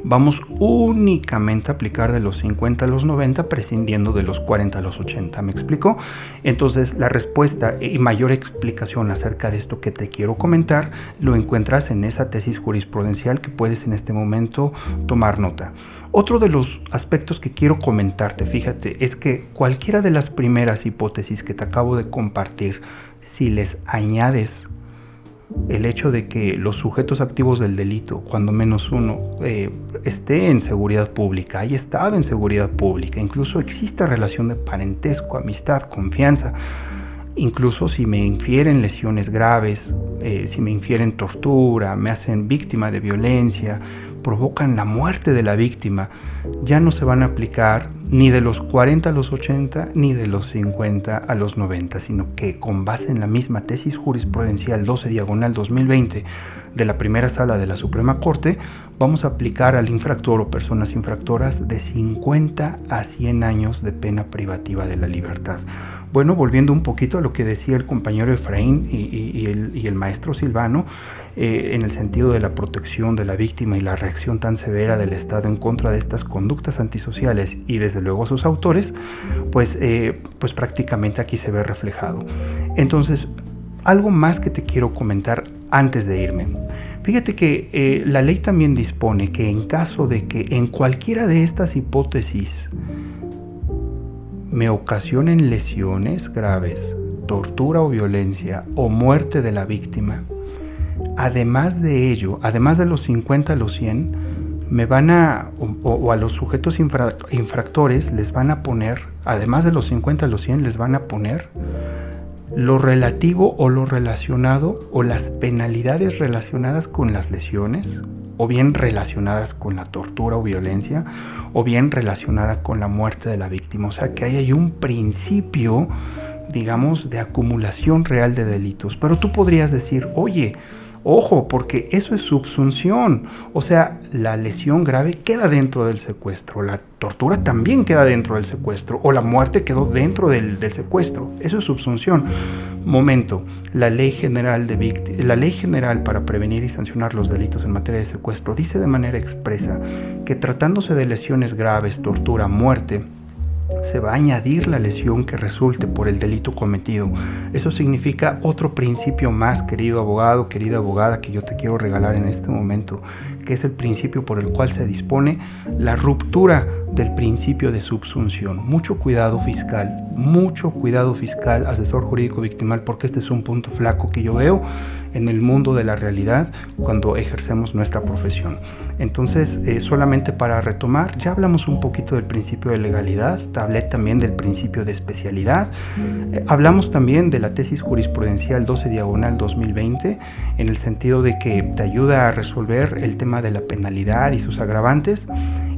vamos únicamente a aplicar de los 50 a los 90, prescindiendo de los 40 a los 80. ¿Me explico? Entonces, la respuesta y mayor explicación acerca de esto que te quiero comentar lo encuentras en esa tesis jurisprudencial que puedes en este momento tomar nota. Otro de los aspectos que quiero comentarte, fíjate, es que cualquiera de las primeras hipótesis que te acabo de compartir, si les añades el hecho de que los sujetos activos del delito, cuando menos uno, esté en seguridad pública, haya estado en seguridad pública, incluso exista relación de parentesco, amistad, confianza, incluso si me infieren lesiones graves, si me infieren tortura, me hacen víctima de violencia, provocan la muerte de la víctima, ya no se van a aplicar ni de los 40 a los 80 ni de los 50 a los 90, sino que con base en la misma tesis jurisprudencial 12/2020 de la primera sala de la Suprema Corte, vamos a aplicar al infractor o personas infractoras de 50 a 100 años de pena privativa de la libertad. Bueno, volviendo un poquito a lo que decía el compañero Efraín y el maestro Silvano, en el sentido de la protección de la víctima y la reacción tan severa del Estado en contra de estas conductas antisociales y desde luego sus autores, pues prácticamente aquí se ve reflejado. Entonces, algo más que te quiero comentar antes de irme. Fíjate que la ley también dispone que en caso de que en cualquiera de estas hipótesis me ocasionen lesiones graves, tortura o violencia o muerte de la víctima, además de ello, además de los 50 a los 100, me van a, o a los sujetos infractores les van a poner, además de los 50 a los 100, les van a poner lo relativo o lo relacionado o las penalidades relacionadas con las lesiones, o bien relacionadas con la tortura o violencia, o bien relacionada con la muerte de la víctima. O sea que ahí hay un principio, digamos, de acumulación real de delitos. Pero tú podrías decir, oye, ojo, porque eso es subsunción. O sea, la lesión grave queda dentro del secuestro, la tortura también queda dentro del secuestro, o la muerte quedó dentro del secuestro. Eso es subsunción. Momento, la ley general para prevenir y sancionar los delitos en materia de secuestro dice de manera expresa que tratándose de lesiones graves, tortura, muerte, se va a añadir la lesión que resulte por el delito cometido. Eso significa otro principio más, querido abogado, querida abogada, que yo te quiero regalar en este momento, que es el principio por el cual se dispone la ruptura del principio de subsunción. Mucho cuidado fiscal, asesor jurídico victimal, porque este es un punto flaco que yo veo en el mundo de la realidad cuando ejercemos nuestra profesión. Entonces, solamente para retomar, ya hablamos un poquito del principio de legalidad, hablé también del principio de especialidad, hablamos también de la tesis jurisprudencial 12/2020, en el sentido de que te ayuda a resolver el tema de la penalidad y sus agravantes,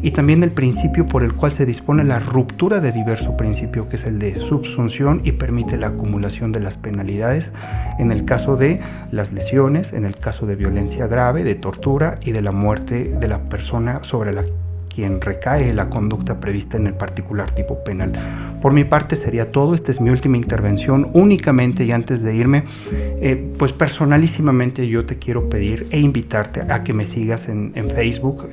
y también el principio por el cual se dispone la ruptura de diverso principio, que es el de subsunción, y permite la acumulación de las penalidades en el caso de las lesiones, en el caso de violencia grave, de tortura y de la muerte de la persona sobre la quien recae la conducta prevista en el particular tipo penal. Por mi parte sería todo. Esta es mi última intervención únicamente, y antes de irme, pues personalísimamente yo te quiero pedir e invitarte a que me sigas en Facebook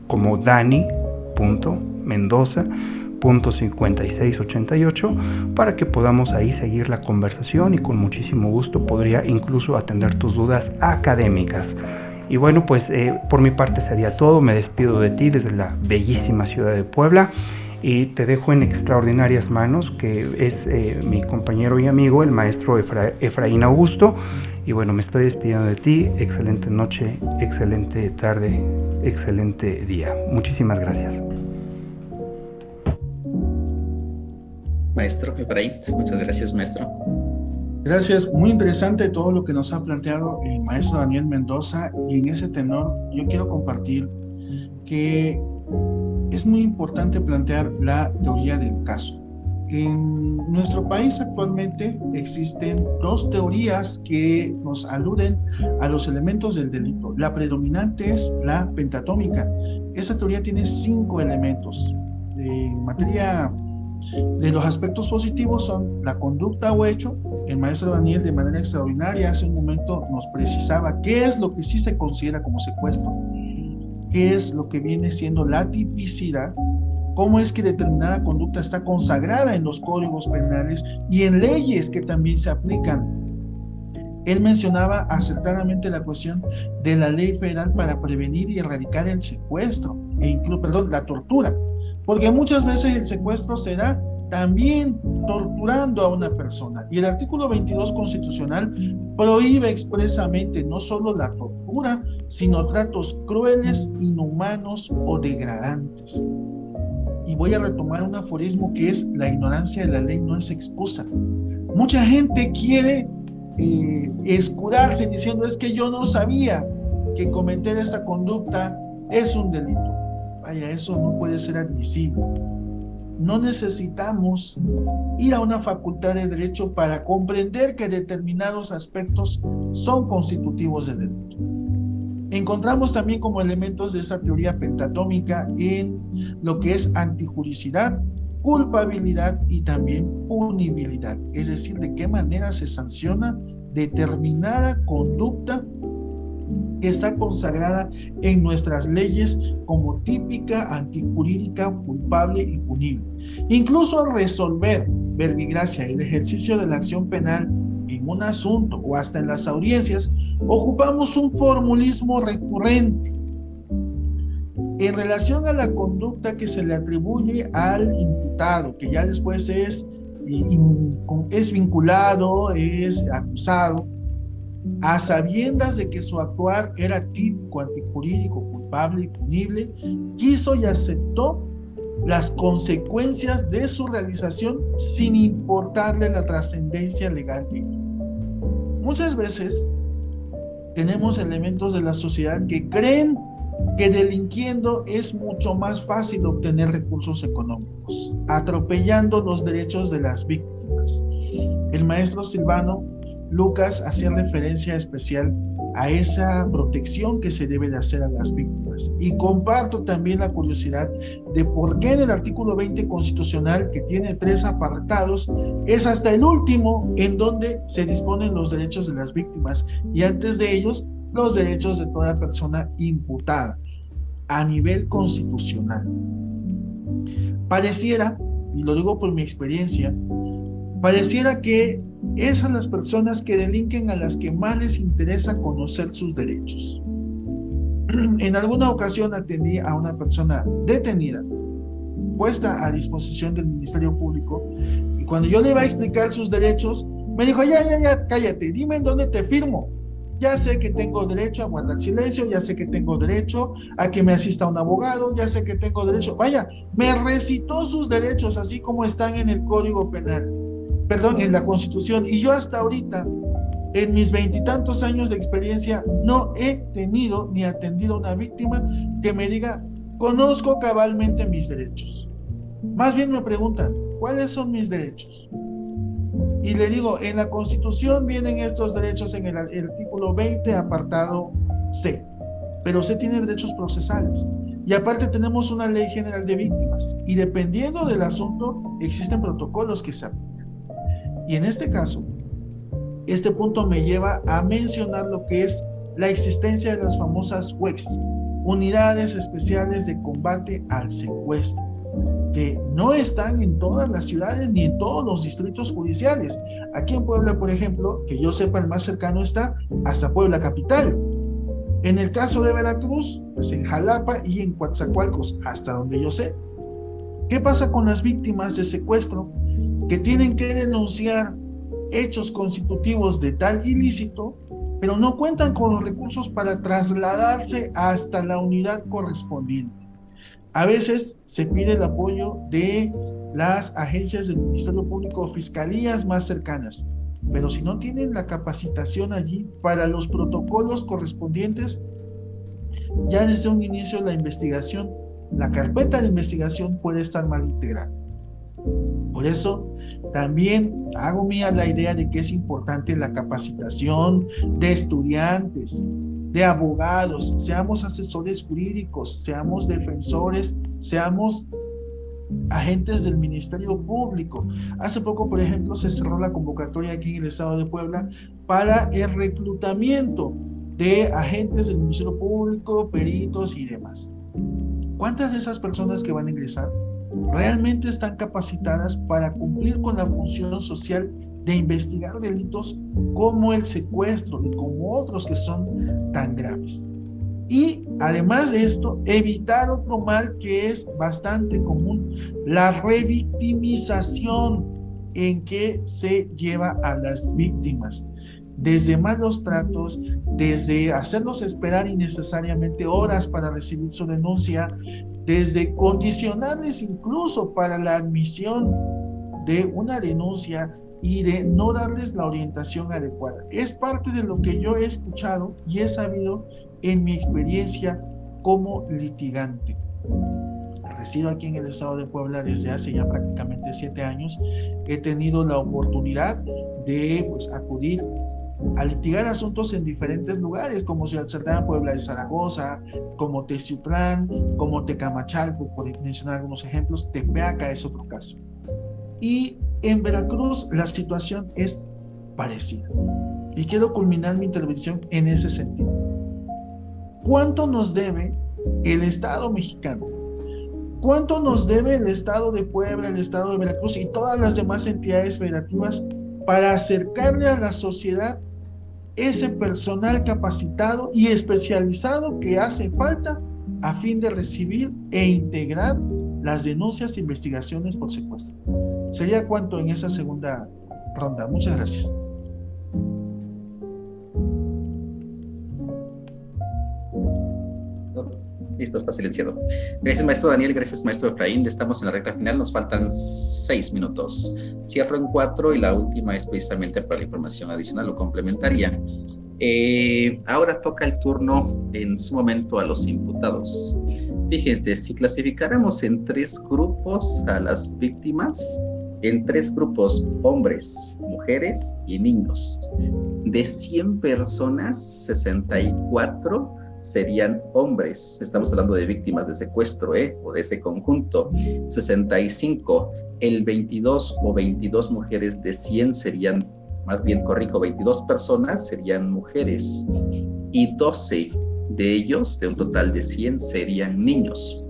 como Dani.Mendoza.5688 para que podamos ahí seguir la conversación, y con muchísimo gusto podría incluso atender tus dudas académicas. Y bueno, pues por mi parte sería todo. Me despido de ti desde la bellísima ciudad de Puebla y te dejo en extraordinarias manos, que es mi compañero y amigo, el maestro Efraín Augusto. Y bueno, me estoy despidiendo de ti. Excelente noche, excelente tarde, excelente día. Muchísimas gracias. Maestro Efraín, muchas gracias, maestro. Gracias, muy interesante todo lo que nos ha planteado el maestro Daniel Mendoza, y en ese tenor yo quiero compartir que es muy importante plantear la teoría del caso. En nuestro país actualmente existen dos teorías que nos aluden a los elementos del delito. La predominante es la pentatómica. Esa teoría tiene 5 elementos. En materia de los aspectos positivos son la conducta o hecho. El maestro Daniel, de manera extraordinaria, hace un momento nos precisaba qué es lo que sí se considera como secuestro, qué es lo que viene siendo la tipicidad, cómo es que determinada conducta está consagrada en los códigos penales y en leyes que también se aplican. Él mencionaba acertadamente la cuestión de la ley federal para prevenir y erradicar el secuestro, la tortura, porque muchas veces el secuestro se da también torturando a una persona. Y el artículo 22 constitucional prohíbe expresamente no solo la tortura, sino tratos crueles, inhumanos o degradantes. Y voy a retomar un aforismo que es: la ignorancia de la ley no es excusa. Mucha gente quiere escudarse diciendo: es que yo no sabía que cometer esta conducta es un delito. Vaya, eso no puede ser admisible. No necesitamos ir a una facultad de derecho para comprender que determinados aspectos son constitutivos de delito. Encontramos también como elementos de esa teoría pentatómica en lo que es antijuricidad, culpabilidad y también punibilidad, es decir, de qué manera se sanciona determinada conducta que está consagrada en nuestras leyes como típica, antijurídica, culpable y punible. Incluso al resolver, verbigracia, el ejercicio de la acción penal en un asunto o hasta en las audiencias, ocupamos un formulismo recurrente en relación a la conducta que se le atribuye al imputado, que ya después es vinculado, es acusado, a sabiendas de que su actuar era típico, antijurídico, culpable y punible, quiso y aceptó las consecuencias de su realización sin importarle la trascendencia legal de ello. Muchas veces tenemos elementos de la sociedad que creen que delinquiendo es mucho más fácil obtener recursos económicos, atropellando los derechos de las víctimas. El maestro Silvano Lucas hacía referencia especial a esa protección que se debe de hacer a las víctimas. Y comparto también la curiosidad de por qué en el artículo 20 constitucional, que tiene 3 apartados, es hasta el último en donde se disponen los derechos de las víctimas y antes de ellos los derechos de toda persona imputada a nivel constitucional. Pareciera, y lo digo por mi experiencia, pareciera que es a las personas que delinquen a las que más les interesa conocer sus derechos. En alguna ocasión atendí a una persona detenida, puesta a disposición del Ministerio Público, y cuando yo le iba a explicar sus derechos, me dijo: ya, cállate, dime en dónde te firmo. Ya sé que tengo derecho a guardar silencio, ya sé que tengo derecho a que me asista un abogado, ya sé que tengo derecho. Vaya, me recitó sus derechos así como están en el Código Penal, en la Constitución. Y yo hasta ahorita, en mis 20 y tantos años de experiencia, no he tenido ni atendido a una víctima que me diga: conozco cabalmente mis derechos. Más bien me preguntan: ¿cuáles son mis derechos? Y le digo: en la Constitución vienen estos derechos en el artículo 20, apartado C. Pero C tiene derechos procesales. Y aparte tenemos una ley general de víctimas. Y dependiendo del asunto, existen protocolos que se aplican. Y en este caso, este punto me lleva a mencionar lo que es la existencia de las famosas UEX, Unidades Especiales de Combate al Secuestro, que no están en todas las ciudades ni en todos los distritos judiciales. Aquí en Puebla, por ejemplo, que yo sepa, el más cercano está hasta Puebla capital. En el caso de Veracruz, pues en Jalapa y en Coatzacoalcos, hasta donde yo sé. ¿Qué pasa con las víctimas de secuestro que tienen que denunciar hechos constitutivos de tal ilícito, pero no cuentan con los recursos para trasladarse hasta la unidad correspondiente? A veces se pide el apoyo de las agencias del Ministerio Público o fiscalías más cercanas, pero si no tienen la capacitación allí para los protocolos correspondientes, ya desde un inicio la investigación, la carpeta de investigación puede estar mal integrada. Por eso también hago mía la idea de que es importante la capacitación de estudiantes, de abogados, seamos asesores jurídicos, seamos defensores, seamos agentes del Ministerio Público. Hace poco, por ejemplo, se cerró la convocatoria aquí en el estado de Puebla para el reclutamiento de agentes del Ministerio Público, peritos y demás. ¿Cuántas de esas personas que van a ingresar realmente están capacitadas para cumplir con la función social de investigar delitos como el secuestro y como otros que son tan graves? Y además de esto, evitar otro mal que es bastante común, la revictimización, en que se lleva a las víctimas, desde malos tratos, desde hacerlos esperar innecesariamente horas para recibir su denuncia, desde condicionarles incluso para la admisión de una denuncia y de no darles la orientación adecuada. Es parte de lo que yo he escuchado y he sabido en mi experiencia como litigante. Resido aquí en el estado de Puebla desde hace ya prácticamente 7 años. He tenido la oportunidad de acudir a litigar asuntos en diferentes lugares, como Ciudad Cerdán, Puebla de Zaragoza, como Teciutlán, como Tecamachalco, por mencionar algunos ejemplos. Tepeaca es otro caso. Y en Veracruz la situación es parecida. Y quiero culminar mi intervención en ese sentido. ¿Cuánto nos debe el Estado mexicano? ¿Cuánto nos debe el Estado de Puebla, el Estado de Veracruz y todas las demás entidades federativas para acercarle a la sociedad ese personal capacitado y especializado que hace falta a fin de recibir e integrar las denuncias e investigaciones por secuestro? ¿Sería cuánto en esa segunda ronda? Muchas gracias. Listo, está silenciado. Gracias, maestro Daniel. Gracias, maestro Efraín. Estamos en la recta final. Nos faltan 6 minutos. Cierro en 4 y la última es precisamente para la información adicional o complementaria. Ahora toca el turno en su momento a los imputados. Fíjense, si clasificáramos en 3 grupos a las víctimas, en 3 grupos, hombres, mujeres y niños, de 100 personas, 64 serían hombres. Estamos hablando de víctimas de secuestro, o de ese conjunto. 65, el 22 o 22 mujeres de 100 serían, más bien corrijo, 22 personas serían mujeres y 12 de ellos, de un total de 100, serían niños.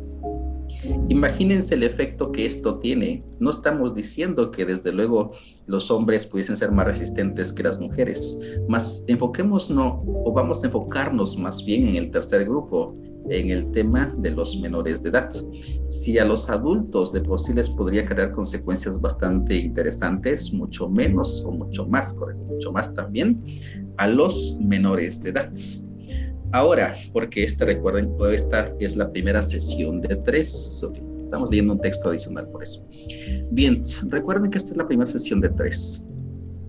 Imagínense el efecto que esto tiene. No estamos diciendo que desde luego los hombres pudiesen ser más resistentes que las mujeres, más enfoquémonos, o vamos a enfocarnos más bien en el tercer grupo, en el tema de los menores de edad. Si a los adultos de por sí les podría crear consecuencias bastante interesantes, mucho menos o mucho más, correcto, mucho más también a los menores de edad. Ahora, porque recuerden, esta es la primera sesión de 3. Okay. Estamos leyendo un texto adicional por eso. Bien, recuerden que esta es la primera sesión de 3.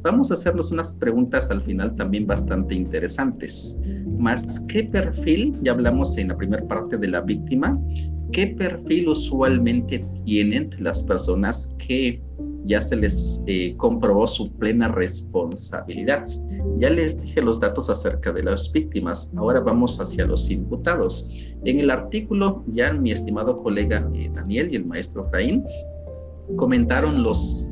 Vamos a hacernos unas preguntas al final también bastante interesantes. Más, ¿qué perfil? Ya hablamos en la primera parte de la víctima. ¿Qué perfil usualmente tienen las personas que ya se les comprobó su plena responsabilidad? Ya les dije los datos acerca de las víctimas. Ahora vamos hacia los imputados. En el artículo, ya mi estimado colega Daniel y el maestro Efraín comentaron los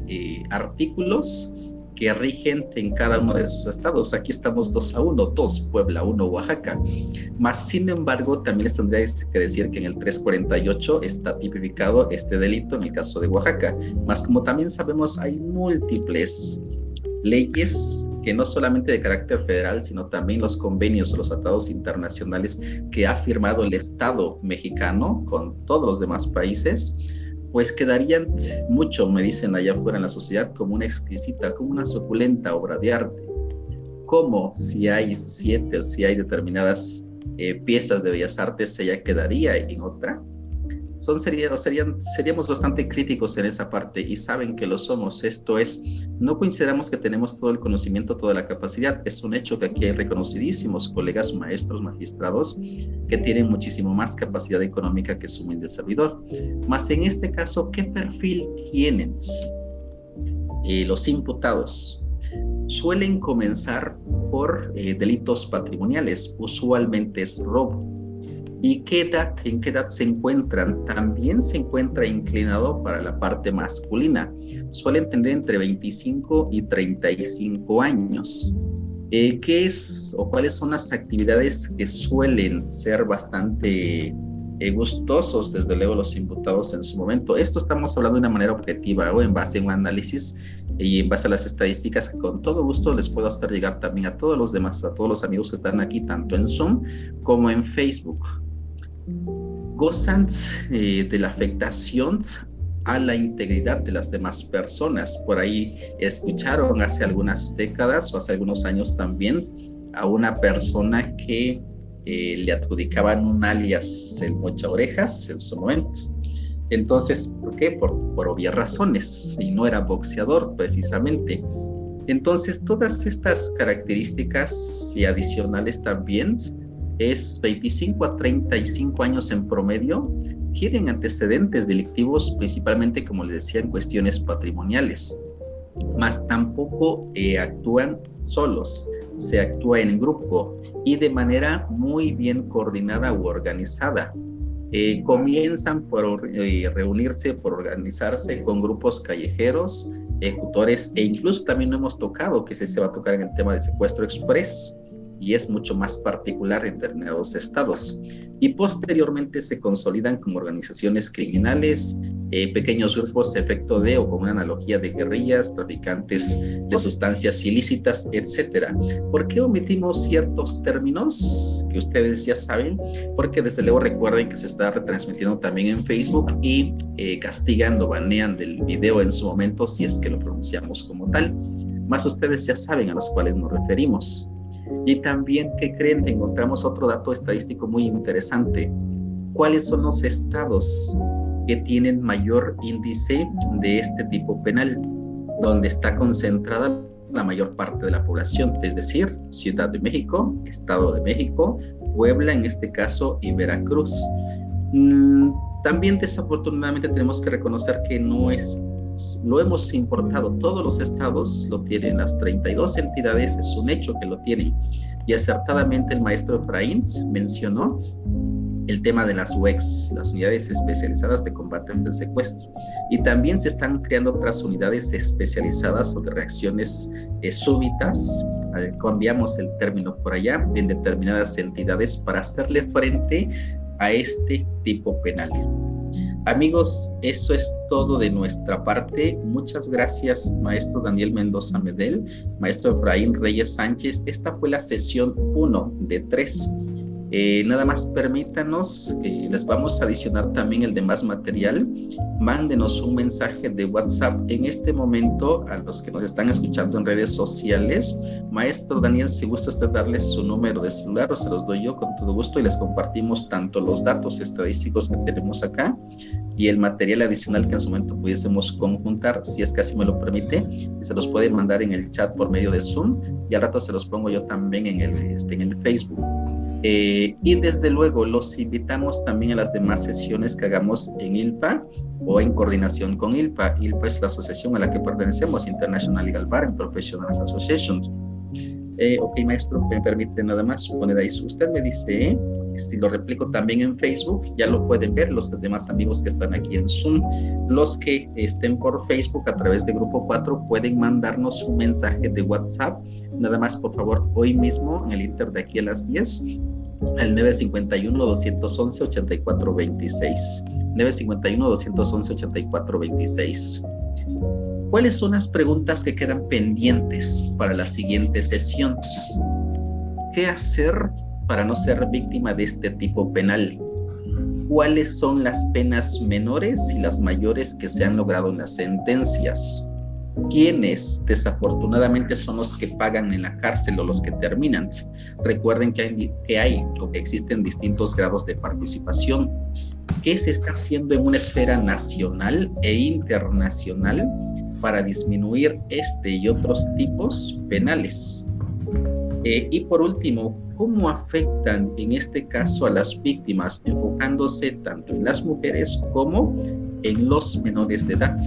artículos que rigen en cada uno de sus estados. Aquí estamos 2-1, 2 Puebla, 1 Oaxaca. Más sin embargo, también les tendría que decir que en el 348 está tipificado este delito en el caso de Oaxaca. Más como también sabemos, hay múltiples leyes que no solamente de carácter federal, sino también los convenios o los tratados internacionales que ha firmado el Estado mexicano con todos los demás países, pues quedarían mucho, me dicen allá afuera en la sociedad, como una exquisita, como una suculenta obra de arte. Como si hay 7 o si hay determinadas piezas de bellas artes, ella quedaría en otra. Seríamos bastante críticos en esa parte y saben que lo somos. Esto es, no consideramos que tenemos todo el conocimiento, toda la capacidad. Es un hecho que aquí hay reconocidísimos colegas maestros, magistrados, que tienen muchísimo más capacidad económica que su humilde servidor. Más en este caso, ¿qué perfil tienen los imputados? Suelen comenzar por delitos patrimoniales, usualmente es robo. ¿Y en qué edad se encuentran? También se encuentra inclinado para la parte masculina. Suelen tener entre 25 y 35 años. ¿Qué es o cuáles son las actividades que suelen ser bastante gustosos, desde luego, los imputados en su momento? Esto estamos hablando de una manera objetiva o en base a un análisis y en base a las estadísticas que con todo gusto les puedo hacer llegar también a todos los demás, a todos los amigos que están aquí, tanto en Zoom como en Facebook. Gozan de la afectación a la integridad de las demás personas. Por ahí escucharon hace algunas décadas o hace algunos años también a una persona que le adjudicaban un alias, el Mocha Orejas, en su momento. Entonces, ¿por qué? Por obvias razones, y no era boxeador precisamente. Entonces, todas estas características y adicionales también, es 25 a 35 años en promedio, tienen antecedentes delictivos, principalmente, como les decía, en cuestiones patrimoniales, mas tampoco actúan solos, se actúa en grupo y de manera muy bien coordinada u organizada. Comienzan por reunirse, por organizarse con grupos callejeros, ejecutores, e incluso también no hemos tocado, que se va a tocar en el tema de secuestro express, y es mucho más particular en determinados estados. Y posteriormente se consolidan como organizaciones criminales, pequeños grupos efecto de o con una analogía de guerrillas, traficantes de sustancias ilícitas, etc. ¿Por qué omitimos ciertos términos que ustedes ya saben? Porque desde luego recuerden que se está retransmitiendo también en Facebook y castigando, banean del video en su momento si es que lo pronunciamos como tal. Más ustedes ya saben a los cuales nos referimos. Y también, ¿qué creen? Encontramos otro dato estadístico muy interesante. ¿Cuáles son los estados que tienen mayor índice de este tipo penal? Donde está concentrada la mayor parte de la población, es decir, Ciudad de México, Estado de México, Puebla en este caso y Veracruz. También desafortunadamente tenemos que reconocer que no es, lo hemos importado, todos los estados lo tienen, las 32 entidades, es un hecho que lo tienen. Y acertadamente el maestro Efraín mencionó el tema de las UEX, las unidades especializadas de combate del secuestro. Y también se están creando otras unidades especializadas o de reacciones súbitas, cambiamos el término por allá, en determinadas entidades para hacerle frente a este tipo penal. Amigos, eso es todo de nuestra parte. Muchas gracias, maestro Daniel Mendoza Medel, maestro Efraín Reyes Sánchez. Esta fue la sesión 1 de 3. Nada más permítanos que les vamos a adicionar también el demás material. Mándenos un mensaje de WhatsApp en este momento a los que nos están escuchando en redes sociales. Maestro Daniel, si gusta usted darles su número de celular, o se los doy yo con todo gusto, y les compartimos tanto los datos estadísticos que tenemos acá y el material adicional que en su momento pudiésemos conjuntar, si es que así me lo permite, y se los puede mandar en el chat por medio de Zoom, y al rato se los pongo yo también en el Facebook. Y desde luego los invitamos también a las demás sesiones que hagamos en ILPA o en coordinación con ILPA. ILPA es la asociación a la que pertenecemos, International Legal Bar and Professionals Association. Ok, maestro, me permite nada más poner ahí. Usted me dice, si lo replico también en Facebook, ya lo pueden ver los demás amigos que están aquí en Zoom. Los que estén por Facebook a través de Grupo 4 pueden mandarnos un mensaje de WhatsApp. Nada más, por favor, hoy mismo, en el inter de aquí a las 10, al 951-211-8426. 951-211-8426. ¿Cuáles son las preguntas que quedan pendientes para la siguiente sesión? ¿Qué hacer para no ser víctima de este tipo penal? ¿Cuáles son las penas menores y las mayores que se han logrado en las sentencias? ¿Quiénes desafortunadamente son los que pagan en la cárcel o los que terminan? Recuerden que hay o que existen distintos grados de participación. ¿Qué se está haciendo en una esfera nacional e internacional para disminuir este y otros tipos penales? Y por último, ¿cómo afectan en este caso a las víctimas, enfocándose tanto en las mujeres como en los menores de edad?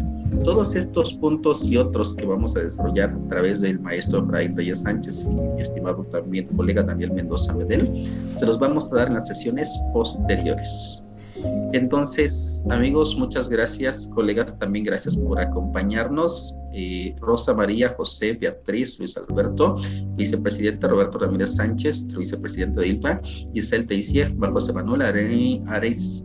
Todos estos puntos y otros que vamos a desarrollar a través del maestro Efraín Reyes Sánchez y mi estimado también colega Daniel Mendoza Medel, se los vamos a dar en las sesiones posteriores. Entonces, amigos, muchas gracias. Colegas, también gracias por acompañarnos. Rosa María, José, Beatriz, Luis Alberto, vicepresidente Roberto Ramírez Sánchez, vicepresidente de ILPA, Giselle Teisier, José Manuel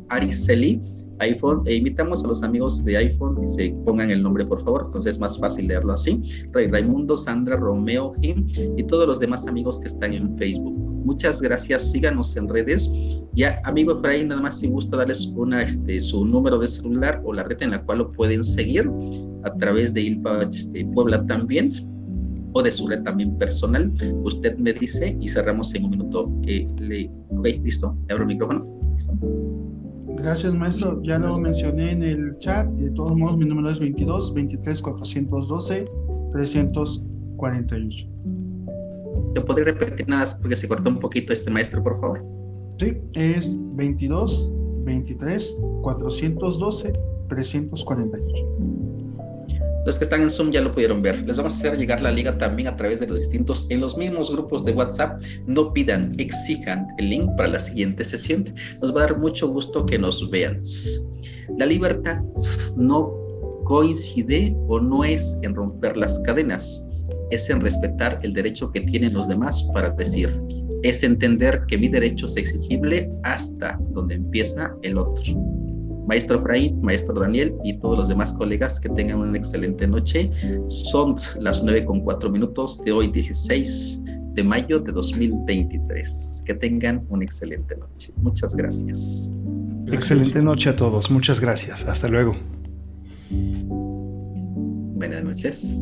Ariceli, iPhone, e invitamos a los amigos de iPhone que se pongan el nombre, por favor, entonces es más fácil leerlo así: Raimundo, Sandra, Romeo, Jim y todos los demás amigos que están en Facebook. Muchas gracias, síganos en redes. Ya, amigo Efraín, nada más si gusta darles su número de celular o la red en la cual lo pueden seguir a través de ILPA Puebla también, o de su red también personal. Usted me dice y cerramos en un minuto. Ok, listo, abro el micrófono. ¿Listo? Gracias, maestro. Ya lo mencioné en el chat. De todos modos, mi número es 22 23 412 348. ¿Lo podría repetir nada más porque se cortó un poquito maestro, por favor? Sí, es 22 23 412 348. Los que están en Zoom ya lo pudieron ver. Les vamos a hacer llegar la liga también a través de en los mismos grupos de WhatsApp. No pidan, exijan el link para la siguiente sesión. Nos va a dar mucho gusto que nos vean. La libertad no coincide o no es en romper las cadenas, es en respetar el derecho que tienen los demás para decir. Es entender que mi derecho es exigible hasta donde empieza el otro. Maestro Efraín, maestro Daniel y todos los demás colegas, que tengan una excelente noche. Son las 9:04 de hoy, 16 de mayo de 2023. Que tengan una excelente noche. Muchas gracias. Excelente noche a todos. Muchas gracias. Hasta luego. Buenas noches.